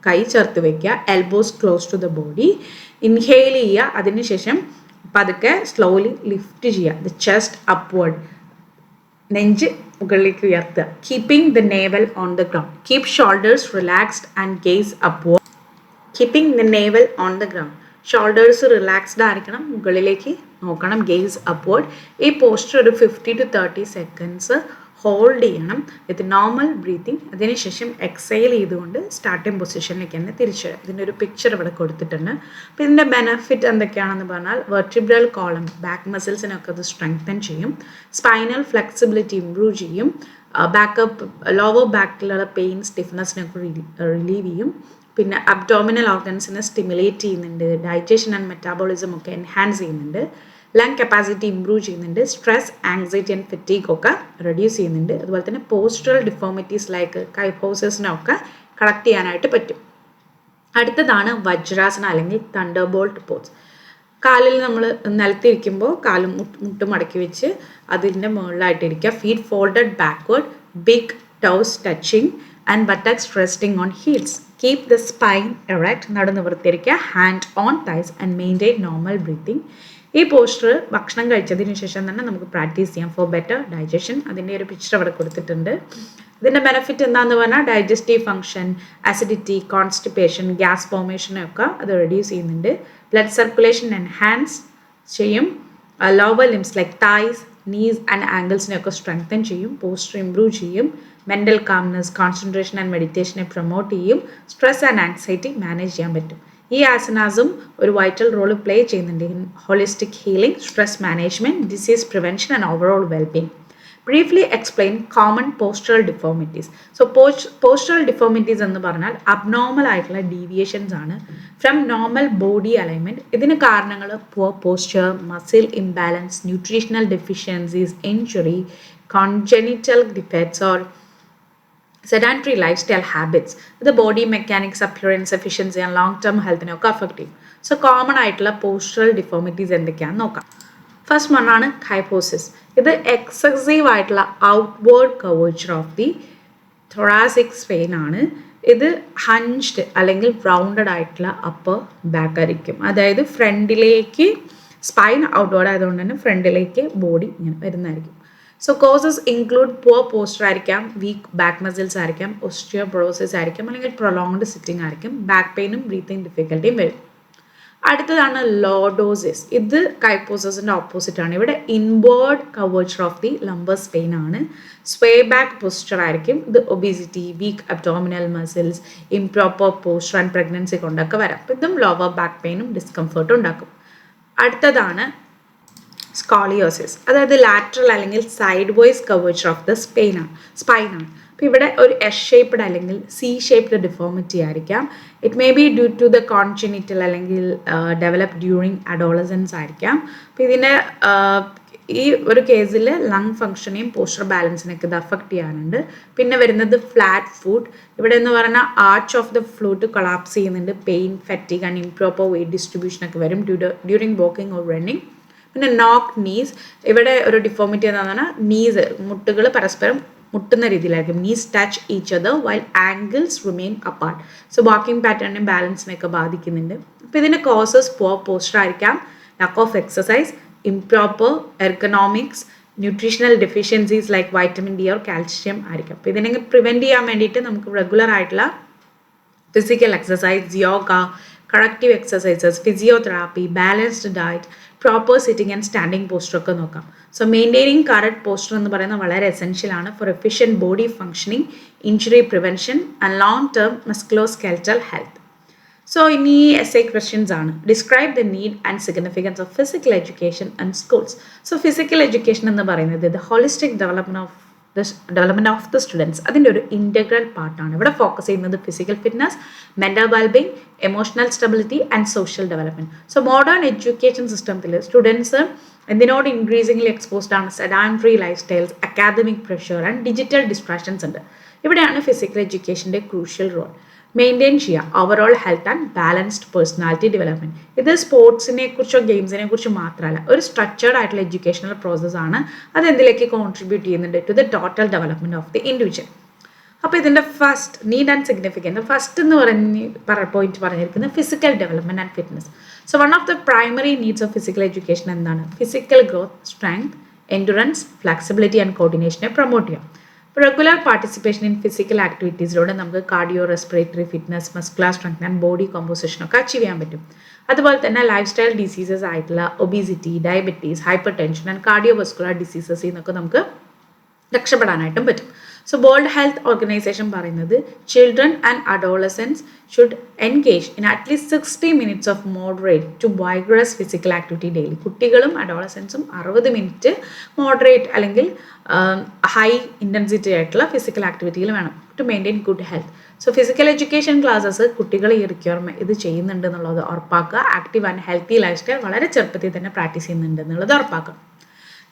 കൈ ചേർത്ത് വയ്ക്കുക. Elbows close to the body. Inhale ചെയ്യുക, അതിനുശേഷം പതുക്കെ സ്ലോലി ലിഫ്റ്റ് ചെയ്യുക. ദ ചെസ്റ്റ് അപ്വേർഡ്, നെഞ്ച് മുകളിലേക്ക് ഉയർത്തുക. Keeping the navel on the ground. Keep shoulders relaxed and gaze upward. Keeping the navel on the ground. Shoulders relaxed ആയിരിക്കണം, മുകളിലേക്ക് നോക്കണം, ഗേസ് അപ്വേർഡ്. ഈ പോസ്റ്റർ ഒരു 50 to 30 seconds ഹോൾഡ് ചെയ്യണം വിത്ത് നോർമൽ ബ്രീത്തിങ്. അതിനുശേഷം എക്സൈൽ ചെയ്തുകൊണ്ട് സ്റ്റാർട്ടിംഗ് പൊസിഷനിലേക്ക് തന്നെ തിരിച്ചു വരാം. ഇതിൻ്റെ ഒരു പിക്ചർ ഇവിടെ കൊടുത്തിട്ടുണ്ട്. അപ്പോൾ ഇതിൻ്റെ ബെനഫിറ്റ് എന്തൊക്കെയാണെന്ന് പറഞ്ഞാൽ വെർട്ടിബ്രൽ കോളം, ബാക്ക് മസിൽസിനൊക്കെ അത് സ്ട്രെങ്തൻ ചെയ്യും. സ്പൈനൽ ഫ്ലെക്സിബിലിറ്റി ഇംപ്രൂവ് ചെയ്യും. ബാക്കപ്പ് ലോവർ ബാക്കിലുള്ള പെയിൻ സ്റ്റിഫ്നെസ്സിനൊക്കെ റിലീവ് ചെയ്യും. പിന്നെ അബ്ഡോമിനൽ ഓർഗൻസിനെ സ്റ്റിമുലേറ്റ് ചെയ്യുന്നുണ്ട്. ഡൈജഷൻ ആൻഡ് മെറ്റാബോളിസം ഒക്കെ എൻഹാൻസ് ചെയ്യുന്നുണ്ട്. ലങ് കപ്പാസിറ്റി ഇംപ്രൂവ് ചെയ്യുന്നുണ്ട്. സ്ട്രെസ്, ആങ്സൈറ്റി ആൻഡ് ഫെറ്റീഗ് ഒക്കെ റെഡ്യൂസ് ചെയ്യുന്നുണ്ട്. അതുപോലെ തന്നെ പോസ്റ്റുറൽ ഡിഫോമിറ്റീസ് ലൈക്ക് കൈഫോസസിനൊക്കെ കറക്റ്റ് ചെയ്യാനായിട്ട് പറ്റും. അടുത്തതാണ് വജ്രാസന അല്ലെങ്കിൽ തണ്ടർബോൾട്ട് പോസ്. കാലിൽ നമ്മൾ നിലത്തിരിക്കുമ്പോൾ കാലും മുട്ട് മടക്കി വെച്ച് അതിൻ്റെ മുകളിലായിട്ടിരിക്കുക. Feet folded backward, big toes touching and buttocks resting on heels. Keep the spine erect, നടുനിവർത്തിരിക്കുക. Hand on thighs and maintain normal breathing. ഈ പോസ്റ്റർ ഭക്ഷണം കഴിച്ചതിന് ശേഷം തന്നെ നമുക്ക് പ്രാക്ടീസ് ചെയ്യാം ഫോർ ബെറ്റർ ഡൈജഷൻ. അതിൻ്റെ ഒരു പിക്ചർ അവിടെ കൊടുത്തിട്ടുണ്ട്. ഇതിൻ്റെ ബെനിഫിറ്റ് എന്താണെന്ന് പറഞ്ഞാൽ digestive function, acidity, constipation, gas ഫോർമേഷനൊക്കെ അത് റെഡ്യൂസ് ചെയ്യുന്നുണ്ട്. ബ്ലഡ് സർക്കുലേഷൻ എൻഹാൻസ് ചെയ്യും. Lower limbs like thighs, knees and ആംഗിൾസിനെയൊക്കെ സ്ട്രെങ്തൻ ചെയ്യും. പോസ്റ്റർ ഇംപ്രൂവ് ചെയ്യും. മെൻ്റൽ കാംനെസ്, കോൺസെൻട്രേഷൻ ആൻഡ് മെഡിറ്റേഷനെ പ്രൊമോട്ട് ചെയ്യും. സ്ട്രെസ് ആൻഡ് ആങ്സൈറ്റി മാനേജ് ചെയ്യാൻ പറ്റും. ഈ ആസനാസും ഒരു വൈറ്റൽ റോള് പ്ലേ ചെയ്യുന്നുണ്ട് in holistic healing, stress management, disease prevention and overall wellbeing. Briefly explain common postural deformities. So postural deformities എന്ന് പറഞ്ഞാൽ അബ്നോർമൽ ആയിട്ടുള്ള ഡീവിയേഷൻസ് ആണ് ഫ്രം നോർമൽ ബോഡി അലൈൻമെൻറ്റ്. ഇതിന് കാരണങ്ങൾ poor posture, muscle imbalance, nutritional deficiencies, injury, congenital defects or sedentary lifestyle habits. ഇത് body mechanics, appearance, efficiency and long term ഹെൽത്തിനൊക്കെ affect ചെയ്യും. So common ആയിട്ടുള്ള പോസ്റ്ററൽ ഡിഫോമിറ്റീസ് എന്തൊക്കെയാണെന്ന് നോക്കാം. First വണ്ണാണ് kyphosis. ഇത് എക്സസീവ് ആയിട്ടുള്ള outward curvature of the thoracic spine ആണ്. ഇത് ഹഞ്ച്ഡ് അല്ലെങ്കിൽ റൗണ്ടഡ് ആയിട്ടുള്ള അപ്പർ ബാക്ക് ആയിരിക്കും. അതായത് ഫ്രണ്ടിലേക്ക് സ്പൈൻ ഔട്ട്വേർഡ് ആയതുകൊണ്ട് തന്നെ ഫ്രണ്ടിലേക്ക് ബോഡി ഇങ്ങനെ വരുന്നതായിരിക്കും. So causes include poor posture ആയിരിക്കാം, വീക്ക് ബാക്ക് മസിൽസ് ആയിരിക്കാം, ഓസ്റ്റിയോപൊറോസിസ് ആയിരിക്കാം, അല്ലെങ്കിൽ പ്രൊലോങ്ഡ് സിറ്റിംഗ് ആയിരിക്കും. ബാക്ക് പെയിനും ബ്രീത്തിങ് ഡിഫിക്കൽട്ടിയും വരും. അടുത്തതാണ് ലോഡോസിസ്. ഇത് കൈപ്പോസസിൻ്റെ ഓപ്പോസിറ്റ് ആണ്. ഇവിടെ inward curvature of the lumbar spine ആണ്. സ്വേ ബാക്ക് പോസ്റ്റർ ആയിരിക്കും. ഇത് obesity, weak abdominal muscles, improper posture and pregnancy കൊണ്ടൊക്കെ വരാം. അപ്പം ഇതും ലോവർ ബാക്ക് പെയിനും ഡിസ്കംഫർട്ടും ഉണ്ടാക്കും. അടുത്തതാണ് സ്കോളിയോസിസ്. അതായത് ലാറ്ററൽ അല്ലെങ്കിൽ sidewise curvature of the സ്പൈനാണ്. അപ്പോൾ ഇവിടെ ഒരു എസ് ഷേപ്ഡ് അല്ലെങ്കിൽ സി ഷേപ്ഡ് ഡിഫോമിറ്റി ആയിരിക്കാം. It may be due to the congenital അല്ലെങ്കിൽ ഡെവലപ്പ് ഡ്യൂറിങ് അഡോളസൻസ് ആയിരിക്കാം. അപ്പോൾ ഇതിൻ്റെ ഈ ഒരു കേസിൽ ലങ് ഫങ്ഷനെയും പോസ്റ്റർ ബാലൻസിനെയൊക്കെ ഇത് അഫക്റ്റ് ചെയ്യാനുണ്ട്. പിന്നെ വരുന്നത് ഫ്ലാറ്റ് ഫുട്ട്. ഇവിടെ എന്ന് പറഞ്ഞാൽ arch of the flute collapse ചെയ്യുന്നുണ്ട്. പെയിൻ, ഫെറ്റിഗ് ആൻഡ് ഇംപ്രോപ്പർ വെയിറ്റ് ഡിസ്ട്രിബ്യൂഷനൊക്കെ വരും ഡ്യൂറിങ് വാക്കിംഗ് ഓർ റണ്ണിങ്. പിന്നെ നോക്ക് നീസ്. ഇവിടെ ഒരു ഡിഫോമിറ്റി എന്താണെന്ന് പറഞ്ഞാൽ നീസ്, മുട്ടുകൾ പരസ്പരം മുട്ടുന്ന രീതിയിലായിരിക്കും. Knees touch each other while ankles remain apart. So walking പാറ്റേണിനെയും ബാലൻസിനെയൊക്കെ ബാധിക്കുന്നുണ്ട്. അപ്പോൾ ഇതിൻ്റെ കോസസ് പുവർ പോസ്റ്റർ ആയിരിക്കാം, lack of exercise, improper ergonomics, nutritional deficiencies like vitamin D or calcium ആയിരിക്കാം. അപ്പോൾ ഇതിനെ പ്രിവെൻറ്റ് ചെയ്യാൻ വേണ്ടിയിട്ട് നമുക്ക് റെഗുലർ ആയിട്ടുള്ള physical exercise, yoga, corrective exercises, physiotherapy, balanced diet, proper sitting and standing posture ഒക്കെ നോക്കാം. സോ മെയിൻറ്റെയിനിങ് കറക്റ്റ് പോസ്റ്റർ എന്ന് പറയുന്നത് വളരെ എസെൻഷ്യൽ ആണ് for efficient body functioning, injury prevention and long term musculoskeletal health. So ഇനി എസ്ഐ ക്വസ്റ്റ്യൻസ് ആണ്. Describe the need and significance of physical education and schools. So physical education എന്ന് പറയുന്നത് the holistic development of the students, അതിൻ്റെ ഒരു integral പാർട്ടാണ്. ഇവിടെ focus ചെയ്യുന്നത് physical fitness, mental wellbeing, emotional stability and social development. So modern education സിസ്റ്റത്തിൽ students എന്തിനോട് increasingly exposed ആണ്? Sedentary lifestyles, academic pressure and digital distractions ഉണ്ട്. ഇവിടെയാണ് ഫിസിക്കൽ എഡ്യൂക്കേഷൻ്റെ ക്രൂഷ്യൽ റോൾ. മെയിൻറ്റെയിൻ ചെയ്യുക overall health and balanced personality development. ഇത് സ്പോർട്സിനെ കുറിച്ചോ ഗെയിംസിനെ കുറിച്ചോ മാത്രമല്ല, ഒരു സ്ട്രക്ചേർഡ് ആയിട്ടുള്ള എഡ്യൂക്കേഷണൽ പ്രോസസ്സാണ്. അത് എന്തിലേക്ക് കോൺട്രിബ്യൂട്ട് ചെയ്യുന്നുണ്ട്? To the total development of the individual. അപ്പോൾ ഇതിൻ്റെ first need and significance, first എന്ന് പോയിന്റ് പറഞ്ഞിരിക്കുന്നത് physical development and fitness. So one of the primary needs of physical education എന്താണ്? Physical growth, strength, endurance, flexibility and കോർഡിനേഷനെ promote ചെയ്യാം. Regular participation in physical ആക്ടിവിറ്റീസിലൂടെ നമുക്ക് cardio respiratory fitness, muscular strength and body കോമ്പോസിഷനൊക്കെ achieve ചെയ്യാൻ പറ്റും. അതുപോലെ തന്നെ ലൈഫ് സ്റ്റൈൽ ഡിസീസസ് ആയിട്ടുള്ള obesity, diabetes, hypertension and cardiovascular ഡിസീസസിൽ നിന്നൊക്കെ നമുക്ക് രക്ഷപ്പെടാനായിട്ടും പറ്റും. സോ വേൾഡ് ഹെൽത്ത് ഓർഗനൈസേഷൻ പറയുന്നത് children and adolescents should engage in at least 60 minutes of moderate to vigorous physical activity daily. കുട്ടികളും അഡോളസൻസും 60 minute മോഡറേറ്റ് അല്ലെങ്കിൽ ഹൈ ഇൻറ്റൻസിറ്റി ആയിട്ടുള്ള ഫിസിക്കൽ ആക്ടിവിറ്റികൾ വേണം to maintain good health. So physical education classes കുട്ടികൾ ഈ requirement ഇത് ചെയ്യുന്നുണ്ട് എന്നുള്ളത് ഉറപ്പാക്കുക. Active and healthy lifestyle വളരെ ചെറുപ്പത്തിൽ തന്നെ പ്രാക്ടീസ് ചെയ്യുന്നുണ്ട് എന്നുള്ളത് ഉറപ്പാക്കുക.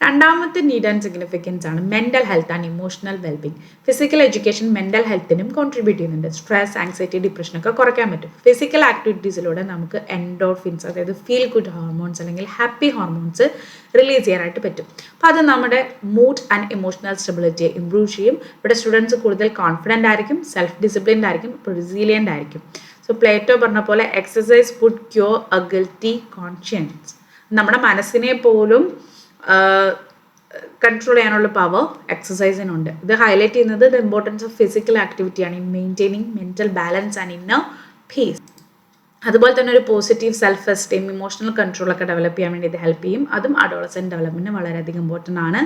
രണ്ടാമത്തെ നീഡ് ആൻഡ് സിഗ്നിഫിക്കൻസ് ആണ് mental health and emotional wellbeing. Physical education mental ഹെൽത്തിനും കോൺട്രിബ്യൂട്ട് ചെയ്യുന്നുണ്ട്. സ്ട്രെസ്, ആങ്സൈറ്റി, ഡിപ്രഷനൊക്കെ കുറയ്ക്കാൻ പറ്റും. ഫിസിക്കൽ ആക്ടിവിറ്റീസിലൂടെ നമുക്ക് എൻഡോർഫിൻസ്, അതായത് ഫീൽ ഗുഡ് ഹോർമോൺസ് അല്ലെങ്കിൽ ഹാപ്പി ഹോർമോൺസ് റിലീസ് ചെയ്യാനായിട്ട് പറ്റും. അപ്പോൾ അത് നമ്മുടെ മൂഡ് ആൻഡ് ഇമോഷണൽ സ്റ്റെബിലിറ്റിയെ ഇംപ്രൂവ് ചെയ്യും. ഇവിടെ സ്റ്റുഡൻസ് കൂടുതൽ കോൺഫിഡൻ്റ് ആയിരിക്കും, സെൽഫ് ഡിസിപ്ലിൻഡ് ആയിരിക്കും, റിസീലിയൻ്റ് ആയിരിക്കും. സോ പ്ലേറ്റോ പറഞ്ഞ പോലെ exercise would cure a guilty conscience. നമ്മുടെ മനസ്സിനെ പോലും കൺട്രോൾ ചെയ്യാനുള്ള പവർ എക്സസൈസിനുണ്ട്. ഇത് ഹൈലൈറ്റ് ചെയ്യുന്നത് ദ ഇമ്പോർട്ടൻസ് ഓഫ് ഫിസിക്കൽ ആക്ടിവിറ്റിയാണ് in maintaining mental balance and inner peace. അതുപോലെ തന്നെ ഒരു പോസിറ്റീവ് സെൽഫ് എസ്റ്റീം, ഇമോഷണൽ കൺട്രോളൊക്കെ ഡെവലപ്പ് ചെയ്യാൻ വേണ്ടി ഇത് ഹെൽപ്പ് ചെയ്യും. അതും അഡോളസെൻ്റ് ഡെവലപ്മെൻറ്റിന് വളരെയധികം ഇമ്പോർട്ടൻ്റ് ആണ്.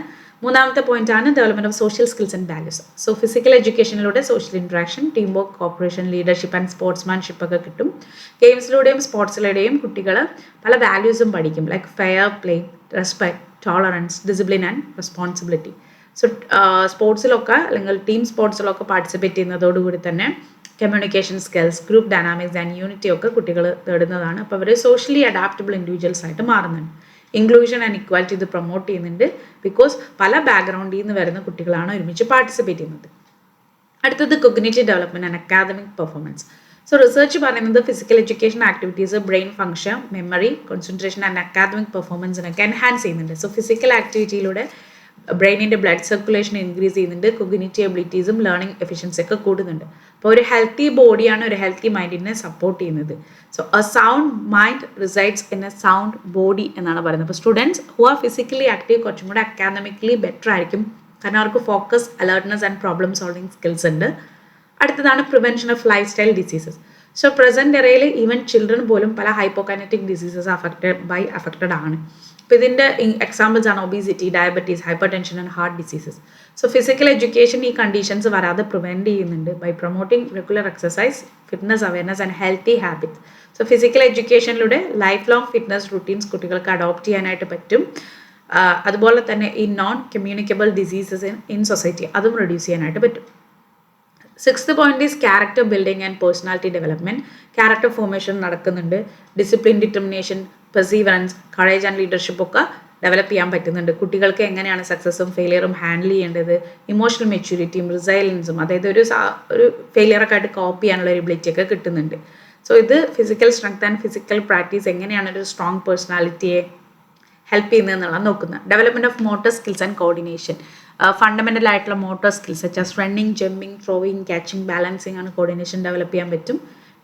മൂന്നാമത്തെ പോയിന്റ് ആണ് development of social skills and values. So physical എഡ്യൂക്കേഷനിലൂടെ social interaction, teamwork, cooperation, leadership and sportsmanship ഒക്കെ കിട്ടും. ഗെയിംസിലൂടെയും സ്പോർട്സിലൂടെയും കുട്ടികൾ പല വാല്യൂസും പഠിക്കും, like fair play, respect, tolerance, discipline and responsibility. So സ്പോർട്സിലൊക്കെ അല്ലെങ്കിൽ ടീം സ്പോർട്സിലൊക്കെ പാർട്ടിസിപ്പേറ്റ് ചെയ്യുന്നതോടുകൂടി തന്നെ communication skills, group dynamics and unity ഒക്കെ കുട്ടികൾ നേടുന്നതാണ്. അപ്പോൾ അവർ സോഷ്യലി അഡാപ്റ്റബിൾ ഇൻഡിവിജ്വൽസ് ആയിട്ട് മാറുന്നുണ്ട്. ഇൻക്ലൂഷൻ ആൻഡ് ഇക്വാലിറ്റി ഇത് പ്രൊമോട്ട് ചെയ്യുന്നുണ്ട്, ബിക്കോസ് പല ബാക്ക്ഗ്രൗണ്ടിൽ നിന്ന് വരുന്ന കുട്ടികളാണ് ഒരുമിച്ച് പാർട്ടിസിപ്പേറ്റ് ചെയ്യുന്നത്. അടുത്തത് cognitive development and academic performance. So research പറയുന്നത് physical education activities brain function, memory, concentration and academic പെർഫോമൻസിനൊക്കെ എൻഹാൻസ് ചെയ്യുന്നുണ്ട്. സോ ഫിസിക്കൽ ആക്ടിവിറ്റിയിലൂടെ ബ്രെയിനിൻ്റെ ബ്ലഡ് സർക്കുലേഷൻ ഇൻക്രീസ് ചെയ്യുന്നുണ്ട്, കൊഗ്നിറ്റീവ് എബിലിറ്റീസും ലേണിംഗ് എഫിഷ്യൻസി ഒക്കെ കൂടുന്നുണ്ട്. അപ്പോൾ ഒരു ഹെൽത്തി ബോഡിയാണ് ഒരു ഹെൽത്തി മൈൻഡിനെ സപ്പോർട്ട് ചെയ്യുന്നത്. So a sound mind resides in A sound body എന്നാണ് പറയുന്നത്. അപ്പോൾ students who are physically active കുറച്ചും കൂടെ അക്കാദമിക്കലി ബെറ്റർ ആയിരിക്കും, കാരണം അവർക്ക് focus, alertness and problem solving skills ഉണ്ട്. അടുത്തതാണ് prevention of lifestyle diseases. So present എറയിൽ ഈവൻ ചിൽഡ്രൻ പോലും പല ഹൈപ്പോകൈനറ്റിക് ഡിസീസസ് അഫക്റ്റഡ് ആണ്. അപ്പോൾ ഇതിൻ്റെ എക്സാമ്പിൾസ് ആണ് obesity, diabetes, hypertension and heart diseases. So physical education ഈ കണ്ടീഷൻസ് വരാതെ പ്രിവെൻറ്റ് ചെയ്യുന്നുണ്ട് by promoting regular exercise, fitness awareness and healthy habits. So physical എഡ്യൂക്കേഷനിലൂടെ ലൈഫ് ലോങ് ഫിറ്റ്നസ് റുട്ടീൻസ് കുട്ടികൾക്ക് അഡോപ്റ്റ് ചെയ്യാനായിട്ട് പറ്റും. അതുപോലെ തന്നെ ഈ non communicable diseases in society അതും റെഡ്യൂസ് ചെയ്യാനായിട്ട് പറ്റും. Sixth point is character building and personality development. Character formation നടക്കുന്നുണ്ട്. Discipline, determination, perseverance, courage and leadership ഒക്കെ ഡെവലപ്പ് ചെയ്യാൻ പറ്റുന്നുണ്ട്. കുട്ടികൾക്ക് എങ്ങനെയാണ് സക്സസും ഫെയിലിയറും ഹാൻഡിൽ ചെയ്യേണ്ടത്, ഇമോഷണൽ മെച്യൂരിറ്റിയും റിസൈലൻസും, അതായത് ഒരു ഫെയിലിയറൊക്കെ ആയിട്ട് കോപ്പ് ചെയ്യാനുള്ള ഒരു എബിലിറ്റി ഒക്കെ കിട്ടുന്നുണ്ട്. സോ ഇത് physical strength and physical practice എങ്ങനെയാണ് ഒരു സ്ട്രോങ് പേഴ്സണാലിറ്റിയെ ഹെൽപ്പ് ചെയ്യുന്നതെന്നുള്ളത് നോക്കുന്നത്. Development of motor skills and coordination. Fundamental ആയിട്ടുള്ള motor skills such running, jumping, throwing, catching, balancing ആണ് കോർഡിനേഷൻ ഡെവലപ്പ് ചെയ്യാൻ പറ്റും.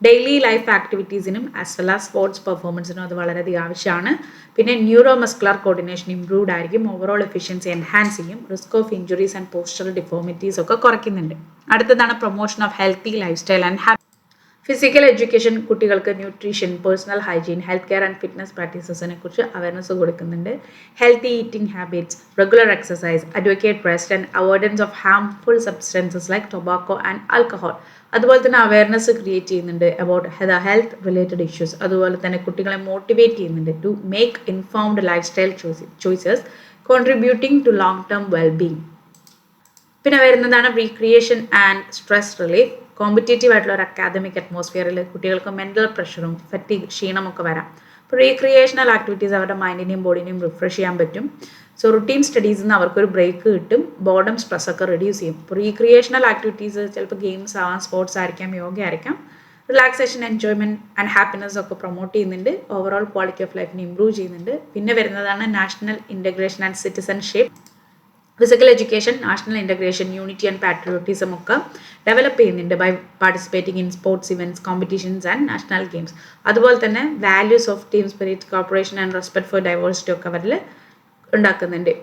ഡെയിലി ലൈഫ് ആക്ടിവിറ്റീസിനും ആസ് വെൽ ആസ് സ്പോർട്സ് പെർഫോമൻസിനും അത് വളരെയധികം ആവശ്യമാണ്. പിന്നെ ന്യൂറോ മസ്കുലർ കോർഡിനേഷൻ ഇംപ്രൂവ്ഡ് ആയിരിക്കും, ഓവറോൾ എഫിഷ്യൻസി എൻഹാൻസ് ചെയ്യും, risk of injuries and postural deformities ഒക്കെ കുറയ്ക്കുന്നുണ്ട്. അടുത്തതാണ് promotion of healthy lifestyle and habit. Physical education കുട്ടികൾക്ക് nutrition, personal hygiene, health care and fitness പ്രാക്ടീസസിനെ കുറിച്ച് അവയർനെസ് കൊടുക്കുന്നുണ്ട്. Healthy eating habits, regular exercise, adequate rest and avoidance of harmful substances like tobacco and alcohol. അതുപോലെ തന്നെ awareness create ചെയ്യുന്നുണ്ട് about health related issues. അതുപോലെ തന്നെ കുട്ടികളെ മോട്ടിവേറ്റ് ചെയ്യുന്നുണ്ട് to make informed lifestyle choices contributing to long term wellbeing. പിന്നെ വരുന്നതാണ് recreation and stress relief. Competitive ആയിട്ടുള്ള ഒരു അക്കാദമിക് അറ്റ്മോസ്ഫിയറിൽ കുട്ടികൾക്ക് മെൻ്റൽ പ്രഷറും ഫറ്റീഗ്, ക്ഷീണമൊക്കെ വരാം. അപ്പോൾ റീക്രിയേഷണൽ ആക്ടിവിറ്റീസ് അവരുടെ മൈൻഡിനെയും ബോഡിനെയും റിഫ്രഷ് ചെയ്യാൻ പറ്റും. സോ റുട്ടീൻ സ്റ്റഡീസിൽ നിന്ന് അവർക്കൊരു ബ്രേക്ക് കിട്ടും, ബോർഡം, സ്ട്രെസ്സൊക്കെ റെഡ്യൂസ് ചെയ്യും. ഇപ്പോൾ റീക്രിയേഷണൽ ആക്ടിവിറ്റീസ് ചിലപ്പോൾ ഗെയിംസ് ആവാം, സ്പോർട്സ് ആയിരിക്കാം, യോഗ ആയിരിക്കാം. റിലാക്സേഷൻ, എൻജോയ്മെൻറ്റ് ആൻഡ് ഹാപ്പിനെസ് ഒക്കെ പ്രൊമോട്ട് ചെയ്യുന്നുണ്ട്. ഓവറോൾ ക്വാളിറ്റി ഓഫ് ലൈഫിനെ ഇംപ്രൂവ് ചെയ്യുന്നുണ്ട്. പിന്നെ വരുന്നതാണ് national integration and citizenship. Physical education national integration, unity and patriotism ഒക്കെ ഡെവലപ്പ് ചെയ്യുന്നുണ്ട് by participating in sports events, competitions and national games. അതുപോലെ തന്നെ values of team spirit, corporation and respect for diversity ഒക്കെ അവരിൽ ഉണ്ടാക്കുന്നുണ്ട്.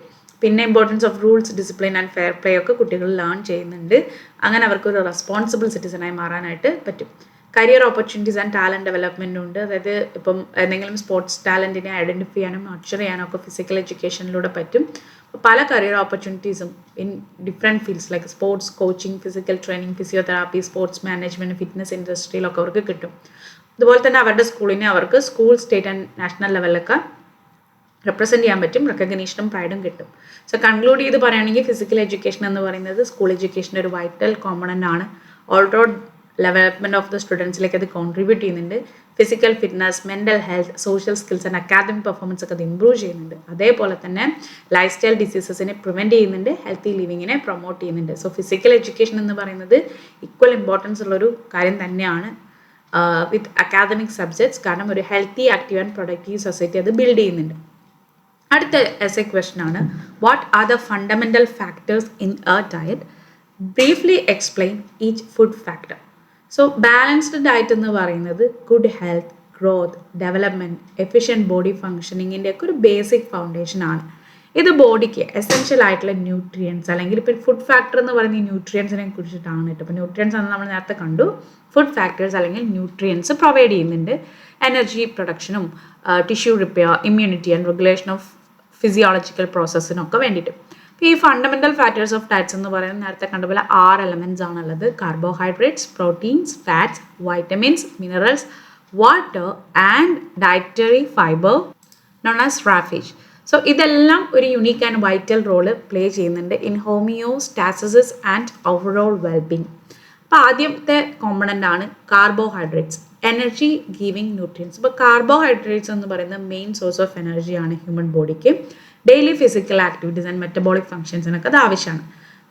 പിന്നെ importance of rules, discipline and fair play ഒക്കെ കുട്ടികൾ ലേൺ ചെയ്യുന്നുണ്ട്. അങ്ങനെ അവർക്കൊരു റെസ്പോൺസിബിൾ സിറ്റിസണായി മാറാനായിട്ട് പറ്റും. കരിയർ ഓപ്പർച്യൂണിറ്റീസ് ആൻഡ് ടാലൻറ്റ് ഡെവലപ്മെൻറ്റും ഉണ്ട്. അതായത് ഇപ്പം എന്തെങ്കിലും സ്പോർട്സ് ടാലൻറ്റിനെ ഐഡൻറ്റിഫൈ ചെയ്യാനും നർച്ചർ ചെയ്യാനും ഒക്കെ ഫിസിക്കൽ എഡ്യൂക്കേഷനിലൂടെ പറ്റും. പല കരിയർ ഓപ്പർച്യൂണിറ്റീസും in different fields like sports coaching, physical training, physiotherapy, sports management, fitness ഇൻഡസ്ട്രിയിലൊക്കെ അവർക്ക് കിട്ടും. അതുപോലെ തന്നെ അവരുടെ സ്കൂളിനെ അവർക്ക് സ്കൂൾ, സ്റ്റേറ്റ് ആൻഡ് നാഷണൽ ലെവലിലൊക്കെ റെപ്രസെൻറ്റ് ചെയ്യാൻ പറ്റും. റെക്കഗ്നീഷനും പ്രൈഡും കിട്ടും. സോ കൺക്ലൂഡ് ചെയ്ത് പറയുകയാണെങ്കിൽ ഫിസിക്കൽ എഡ്യൂക്കേഷൻ എന്ന് പറയുന്നത് സ്കൂൾ എഡ്യൂക്കേഷൻ്റെ ഒരു വൈറ്റൽ കോമ്പണൻ്റ് ആണ്. ഓൾറൗണ്ട് ഡെവലപ്മെൻറ്റ് ഓഫ് ദ സ്റ്റുഡൻസിലേക്ക് അത് കോൺട്രിബ്യൂട്ട് ചെയ്യുന്നുണ്ട്. Physical fitness, mental health, social skills and academic performance ഒക്കെ അത് ഇമ്പ്രൂവ് ചെയ്യുന്നുണ്ട്. അതേപോലെ തന്നെ ലൈഫ് സ്റ്റൈൽ ഡിസീസസിനെ പ്രിവെൻറ്റ് ചെയ്യുന്നുണ്ട്, ഹെൽത്തി ലിവിങ്ങിനെ പ്രൊമോട്ട് ചെയ്യുന്നുണ്ട്. സോ ഫിസിക്കൽ എഡ്യൂക്കേഷൻ എന്ന് പറയുന്നത് ഈക്വൽ ഇമ്പോർട്ടൻസ് ഉള്ളൊരു കാര്യം തന്നെയാണ് വിത്ത് അക്കാദമിക് സബ്ജക്ട്സ്. കാരണം ഒരു healthy, active and productive society അത് ബിൽഡ് ചെയ്യുന്നുണ്ട്. അടുത്ത എസ്സേ ക്വസ്റ്റൻ ആണ്, what are the fundamental factors in a diet? Briefly explain each food factor. So balanced diet എന്ന് പറയുന്നത് good health, growth, development, efficient body ഫങ്ഷനിങ്ങിൻ്റെ ഒക്കെ ഒരു ബേസിക് ഫൗണ്ടേഷൻ ആണ്. ഇത് ബോഡിക്ക് എസെൻഷ്യൽ ആയിട്ടുള്ള ന്യൂട്രിയൻസ്, അല്ലെങ്കിൽ ഇപ്പോൾ ഫുഡ് ഫാക്ടർ എന്ന് പറയുന്ന ഈ ന്യൂട്രിയൻസിനെ കുറിച്ചിട്ടാണ് കേട്ടോ. ഇപ്പോൾ ന്യൂട്രിയൻസ് എന്ന് നമ്മൾ നേരത്തെ കണ്ടു. ഫുഡ് ഫാക്ടേഴ്സ് അല്ലെങ്കിൽ ന്യൂട്രിയൻസ് പ്രൊവൈഡ് ചെയ്യുന്നുണ്ട് എനർജി പ്രൊഡക്ഷനും tissue repair, immunity and regulation of physiological പ്രോസസ്സിനൊക്കെ വേണ്ടിയിട്ട്. ഈ ഫണ്ടമെൻ്റൽ ഫാക്ടേഴ്സ് ഓഫ് ഡയറ്റ്സ് എന്ന് പറയുന്നത് നേരത്തെ കണ്ടപോലെ 6 എലമെൻറ്റ്സ് ആണുള്ളത്. Carbohydrates, proteins, fats, vitamins, minerals, water and dietary fibre known as roughage. So ഇതെല്ലാം ഒരു unique and vital role play ചെയ്യുന്നുണ്ട് in homeostasis and overall wellbeing. അപ്പോൾ ആദ്യത്തെ കോമ്പണൻ്റ് ആണ് കാർബോഹൈഡ്രേറ്റ്സ്, എനർജി ഗീവിങ് ന്യൂട്രിയൻസ്. ഇപ്പോൾ കാർബോഹൈഡ്രേറ്റ്സ് എന്ന് പറയുന്നത് മെയിൻ സോഴ്സ് ഓഫ് എനർജിയാണ് ഹ്യൂമൻ ബോഡിക്ക്. Daily physical activities and metabolic ഫംഗ്ഷൻസിനൊക്കെ അത് ആവശ്യമാണ്.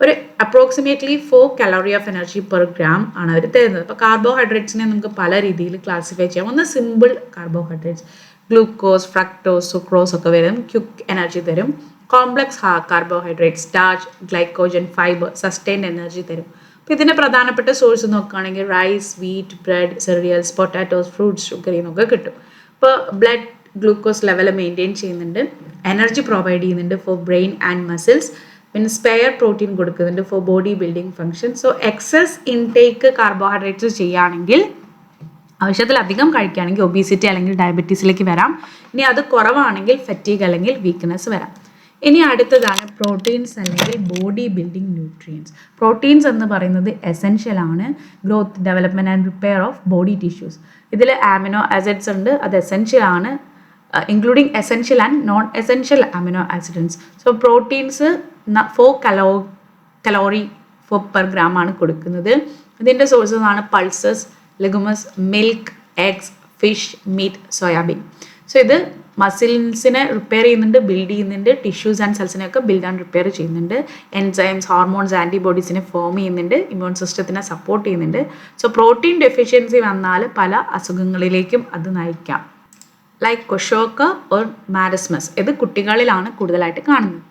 ഒരു approximately 4 calorie of energy per gram ആണ് അവർ തരുന്നത്. അപ്പോൾ കാർബോഹൈഡ്രേറ്റ്സിനെ നമുക്ക് പല രീതിയിൽ ക്ലാസിഫൈ ചെയ്യാം. ഒന്ന് simple carbohydrates, glucose, fructose, sucrose ഒക്കെ വരും, ക്വിക്ക് എനർജി തരും. Complex carbohydrate, starch, glycogen, fibre, sustained energy തരും. അപ്പോൾ ഇതിൻ്റെ പ്രധാനപ്പെട്ട സോഴ്സ് നോക്കുകയാണെങ്കിൽ rice, wheat, bread, cereals, potatoes, fruits, ഷുഗറിൽ നിന്നൊക്കെ കിട്ടും. ഇപ്പോൾ ബ്ലഡ് ഗ്ലൂക്കോസ് ലെവൽ മെയിൻറ്റെയിൻ ചെയ്യുന്നുണ്ട്, എനർജി പ്രൊവൈഡ് ചെയ്യുന്നുണ്ട് ഫോർ ബ്രെയിൻ ആൻഡ് മസിൽസ്. പിന്നെ സ്പെയർ പ്രോട്ടീൻ കൊടുക്കുന്നുണ്ട് for body building function. So excess intake carbohydrates ചെയ്യുകയാണെങ്കിൽ, ആവശ്യത്തിലധികം കഴിക്കുകയാണെങ്കിൽ ഒബീസിറ്റി അല്ലെങ്കിൽ ഡയബറ്റീസിലേക്ക് വരാം. ഇനി അത് കുറവാണെങ്കിൽ ഫറ്റീഗ് അല്ലെങ്കിൽ വീക്ക്നെസ് വരാം. ഇനി അടുത്തതാണ് പ്രോട്ടീൻസ് അല്ലെങ്കിൽ ബോഡി ബിൽഡിംഗ് ന്യൂട്രിയൻസ്. പ്രോട്ടീൻസ് എന്ന് പറയുന്നത് എസെൻഷ്യൽ ആണ് growth, development and repair of body tissues. ഇതിൽ ആമിനോ ആസിഡ്സ് ഉണ്ട്, അത് എസെൻഷ്യൽ ആണ്, including essential and non essential amino acids. So proteins 4 calorie per gram ആണ് കൊടുക്കുന്നത്. ഇതിൻ്റെ സോഴ്സസ് ആണ് pulses, legumes, milk, eggs, fish, meat, soybean. So ഇത് മസിൽസിനെ റിപ്പയർ ചെയ്യുന്നുണ്ട്, ബിൽഡ് ചെയ്യുന്നുണ്ട്, ടിഷ്യൂസ് ആൻഡ് സെൽസിനെയൊക്കെ ബിൽഡ് ആൻഡ് റിപ്പയർ ചെയ്യുന്നുണ്ട്. എൻസൈംസ്, ഹോർമോൺസ്, ആൻറ്റിബോഡീസിനെ ഫോം ചെയ്യുന്നുണ്ട്, ഇമ്മ്യൂൺ സിസ്റ്റത്തിനെ സപ്പോർട്ട് ചെയ്യുന്നുണ്ട്. സോ പ്രോട്ടീൻ ഡെഫിഷ്യൻസി വന്നാൽ പല അസുഖങ്ങളിലേക്കും അത് നയിക്കാം, ലൈക്ക് കൊഷോക്ക ഓർ മാരസ്മസ്. ഇത് കുട്ടികളിലാണ് കൂടുതലായിട്ട് കാണുന്നത്.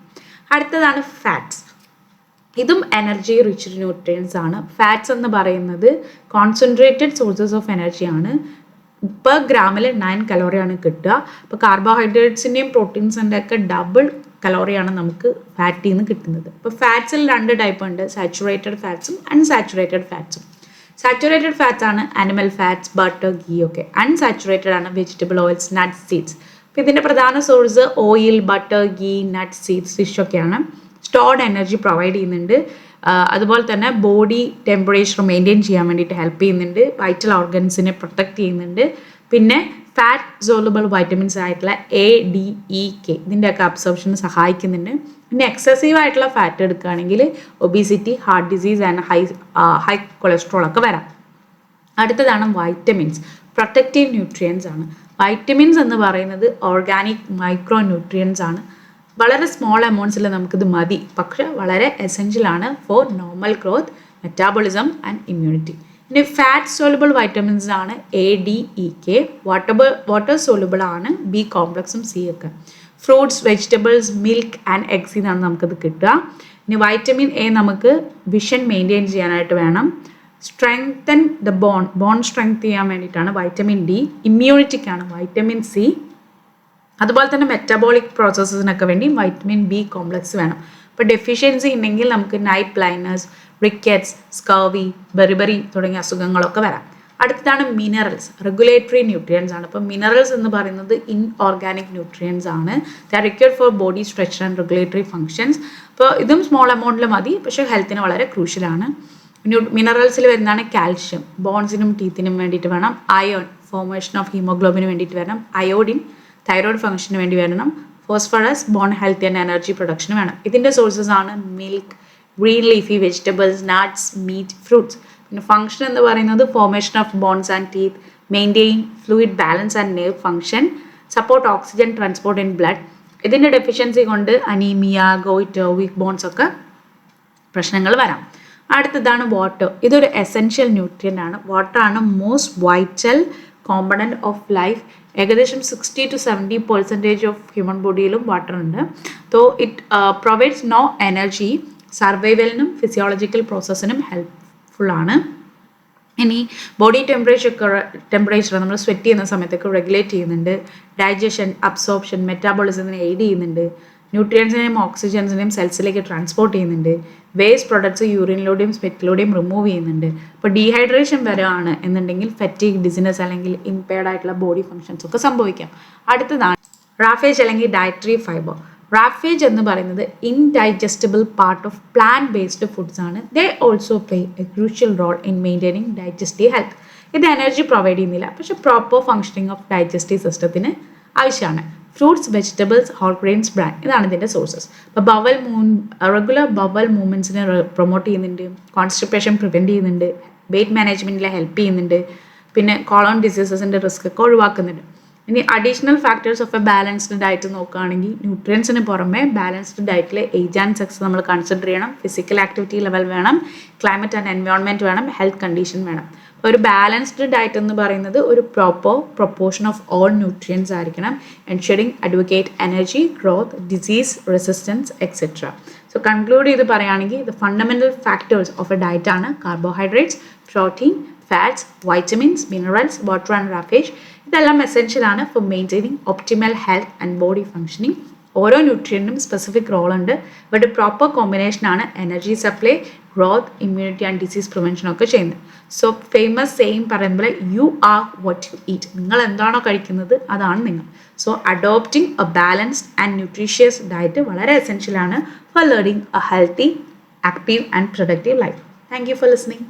അടുത്തതാണ് ഫാറ്റ്സ്. ഇതും എനർജി റിച്ച് ന്യൂട്രിയൻസ് ആണ്. ഫാറ്റ്സ് എന്ന് പറയുന്നത് കോൺസെൻട്രേറ്റഡ് സോഴ്സസ് ഓഫ് എനർജിയാണ്. പെർ ഗ്രാമിൽ 9 കലോറിയാണ് കിട്ടുക. ഇപ്പോൾ കാർബോഹൈഡ്രേറ്റ്സിൻ്റെയും പ്രോട്ടീൻസിൻ്റെ ഒക്കെ ഡബിൾ കലോറിയാണ് നമുക്ക് ഫാറ്റിൽ നിന്ന് കിട്ടുന്നത്. ഇപ്പോൾ ഫാറ്റ്സിൽ 2 ടൈപ്പ് ഉണ്ട്, സാച്ചുറേറ്റഡ് ഫാറ്റ്സും അൺസാച്ചുറേറ്റഡ് ഫാറ്റ്സും. സാച്ചുറേറ്റഡ് ഫാറ്റ്സ് ആണ് ആനിമൽ ഫാറ്റ്സ്, ബട്ടർ, ഗീ ഒക്കെ. അൺസാച്ചുറേറ്റഡ് ആണ് വെജിറ്റബിൾ ഓയിൽസ്, നട്ട്സ്, സീഡ്സ്. അപ്പോൾ ഇതിൻ്റെ പ്രധാന source oil, butter, ghee, nuts, seeds, fish ഒക്കെയാണ്. സ്റ്റോർഡ് എനർജി പ്രൊവൈഡ് ചെയ്യുന്നുണ്ട്. അതുപോലെ തന്നെ ബോഡി ടെമ്പറേച്ചർ മെയിൻറ്റെയിൻ ചെയ്യാൻ വേണ്ടിയിട്ട് ഹെൽപ്പ് ചെയ്യുന്നുണ്ട്, വൈറ്റൽ ഓർഗൻസിനെ പ്രൊട്ടക്റ്റ് ചെയ്യുന്നുണ്ട്. പിന്നെ ഫാറ്റ് സോളുബിൾ വൈറ്റമിൻസ് ആയിട്ടുള്ള ADEK ഇതിൻ്റെയൊക്കെ അബ്സോർപ്ഷന് സഹായിക്കുന്നുണ്ട്. പിന്നെ എക്സസീവ് ആയിട്ടുള്ള ഫാറ്റ് എടുക്കുകയാണെങ്കിൽ obesity, heart disease and high cholesterol ഒക്കെ വരാം. അടുത്തതാണ് വൈറ്റമിൻസ്. പ്രൊട്ടക്റ്റീവ് ന്യൂട്രിയൻസ് ആണ്. വൈറ്റമിൻസ് എന്ന് പറയുന്നത് ഓർഗാനിക് മൈക്രോ ന്യൂട്രിയൻസ് ആണ്. വളരെ സ്മോൾ എമൗണ്ട്സിൽ നമുക്കിത് മതി, പക്ഷെ വളരെ എസെൻഷ്യൽ ആണ് for normal growth, metabolism and immunity. ഇനി ഫാറ്റ് സോലുബിൾ വൈറ്റമിൻസ് ആണ് ADEK, വാട്ടർ സോലുബിൾ ആണ് B കോംപ്ലക്സും C ഒക്കെ. ഫ്രൂട്ട്സ്, വെജിറ്റബിൾസ്, മിൽക്ക് ആൻഡ് എഗ്സിൽ നിന്നാണ് നമുക്കത് കിട്ടുക. ഇനി വൈറ്റമിൻ A നമുക്ക് വിഷൻ മെയിൻറ്റെയിൻ ചെയ്യാനായിട്ട് വേണം. സ്ട്രെങ്തൻ ദ ബോൺ സ്ട്രെങ്ത് ചെയ്യാൻ വേണ്ടിയിട്ടാണ് വൈറ്റമിൻ D. ഇമ്മ്യൂണിറ്റിക്കാണ് വൈറ്റമിൻ C. അതുപോലെ തന്നെ മെറ്റബോളിക് പ്രോസസ്സസിനൊക്കെ വേണ്ടി വൈറ്റമിൻ B കോംപ്ലക്സ് വേണം. അപ്പോൾ ഡെഫിഷ്യൻസി ഉണ്ടെങ്കിൽ നമുക്ക് night blindness, rickets, scurvy, beriberi തുടങ്ങിയ അസുഖങ്ങളൊക്കെ വരാം. അടുത്തതാണ് മിനറൽസ്, റെഗുലേറ്ററി ന്യൂട്രിയൻസ് ആണ്. അപ്പോൾ മിനറൽസ് എന്ന് പറയുന്നത് ഇൻഓർഗാനിക് ന്യൂട്രിയൻസ് ആണ്. The are required for body structure and regulatory functions. അപ്പോൾ ഇതും സ്മോൾ എമൗണ്ടിൽ മതി, പക്ഷേ ഹെൽത്തിന് വളരെ ക്രൂഷ്യലാണ്. മിനറൽസിൽ വരുന്നതാണ് കാൽഷ്യം, ബോൺസിനും ടീത്തിനും വേണ്ടിയിട്ട് വേണം. അയൺ, ഫോർമേഷൻ ഓഫ് ഹീമോഗ്ലോബിന് വേണ്ടിയിട്ട് വേണം. അയോഡിൻ, തൈറോയ്ഡ് ഫംഗ്ഷന് വേണ്ടി വരണം. Phosphorus, bone health and energy പ്രൊഡക്ഷന് വേണം. ഇതിൻ്റെ സോഴ്സസ് ആണ് milk, green leafy vegetables, nuts, meat, fruits. പിന്നെ ഫംഗ്ഷൻ എന്ന് പറയുന്നത് formation of bones and teeth, maintain fluid balance and nerve function, support oxygen transport in blood. ഇതിൻ്റെ ഡെഫിഷ്യൻസി കൊണ്ട് anaemia, goitre, weak bones ഒക്കെ പ്രശ്നങ്ങൾ വരാം. അടുത്തതാണ് വാട്ടർ. ഇതൊരു എസെൻഷ്യൽ ന്യൂട്രിയൻ്റ് ആണ്. വാട്ടർ ആണ് most vital component of life. ഏകദേശം 60 to 70% ഓഫ് ഹ്യൂമൻ ബോഡിയിലും വാട്ടർ ഉണ്ട്. So it provides no energy, സർവൈവലിനും ഫിസിയോളജിക്കൽ പ്രോസസ്സിനും ഹെൽപ്ഫുള്ളാണ്. ഇനി ബോഡി ടെമ്പറേച്ചർ നമ്മൾ സ്വെറ്റ് ചെയ്യുന്ന സമയത്തൊക്കെ റെഗുലേറ്റ് ചെയ്യുന്നുണ്ട്. ഡൈജഷൻ, അബ്സോർപ്ഷൻ, മെറ്റാബോളിസത്തിനെ എയ്ഡ് ചെയ്യുന്നുണ്ട്. ന്യൂട്രിയൻസിനെയും ഓക്സിജൻസിനെയും സെൽസിലേക്ക് ട്രാൻസ്പോർട്ട് ചെയ്യുന്നുണ്ട്. വേസ്റ്റ് പ്രൊഡക്ട്സ് യൂറിനിലൂടെയും സ്വെറ്റിലൂടെയും റിമൂവ് ചെയ്യുന്നുണ്ട്. ഇപ്പോൾ ഡീഹൈഡ്രേഷൻ വരെയാണ് എന്നുണ്ടെങ്കിൽ ഫറ്റീഗ്, ഡിസിനസ് അല്ലെങ്കിൽ ഇംപയർഡ് ആയിട്ടുള്ള ബോഡി ഫങ്ഷൻസ് ഒക്കെ സംഭവിക്കാം. അടുത്തതാണ് റാഫേജ് അല്ലെങ്കിൽ ഡയറ്ററി ഫൈബർ. റാഫേജ് എന്ന് പറയുന്നത് indigestible part of plant based foods ആണ്. They also play a crucial role in maintaining digestive health. ഇത് എനർജി പ്രൊവൈഡ് ചെയ്യുന്നില്ല, പക്ഷേ പ്രോപ്പർ ഫങ്ഷനിങ് ഓഫ് ഡൈജസ്റ്റീവ് സിസ്റ്റത്തിന് ആവശ്യമാണ്. Fruits, vegetables, whole grains, bran, ഇതാണ് ഇതിൻ്റെ സോഴ്സസ്. അപ്പോൾ റെഗുലർ ബവൽ മൂവ്മെൻറ്റ്സിനെ പ്രൊമോട്ട് ചെയ്യുന്നുണ്ട്, കോൺസ്റ്റിപ്പേഷൻ പ്രിവെൻറ്റ് ചെയ്യുന്നുണ്ട്, വെയ്റ്റ് മാനേജ്മെൻറ്റിൽ ഹെൽപ്പ് ചെയ്യുന്നുണ്ട്, പിന്നെ കോളോൺ ഡിസീസസിൻ്റെ റിസ്ക് ഒക്കെ ഒഴിവാക്കുന്നുണ്ട്. ഇനി additional factors of a balanced diet നോക്കുകയാണെങ്കിൽ ന്യൂട്രിയൻസിന് പുറമെ ബാലൻസ്ഡ് ഡയറ്റിൽ ഏജ് ആൻഡ് സെക്സ് നമ്മൾ കൺസിഡർ ചെയ്യണം. ഫിസിക്കൽ ആക്ടിവിറ്റി ലെവൽ വേണം, ക്ലൈമറ്റ് ആൻഡ് എൻവയോൺമെൻറ്റ് വേണം, ഹെൽത്ത് കണ്ടീഷൻ വേണം. ഒരു ബാലൻസ്ഡ് ഡയറ്റ് എന്ന് പറയുന്നത് ഒരു proper proportion of all nutrients ആയിരിക്കണം. Ensuring adequate energy, growth, disease resistance etcetera. So conclude ചെയ്ത് പറയുകയാണെങ്കിൽ the fundamental factors of a diet ആണ് carbohydrates, protein, fats, vitamins, minerals, water and roughage. ഇതെല്ലാം എസെൻഷ്യലാണ് for maintaining optimal health and body functioning. ഓരോ ന്യൂട്രിയൻറ്റിനും specific role ഉണ്ട്. But proper കോമ്പിനേഷനാണ് energy supply, growth, immunity and disease prevention ഒക്കെ ചെയ്യുന്നത്. So famous saying പറയുമ്പോൾ you are what you eat. നിങ്ങൾ എന്താണോ കഴിക്കുന്നത് അതാണ് നിങ്ങൾ. So adopting a balanced and nutritious diet വളരെ എസെൻഷ്യലാണ് for leading a healthy, active and productive life. Thank you for listening.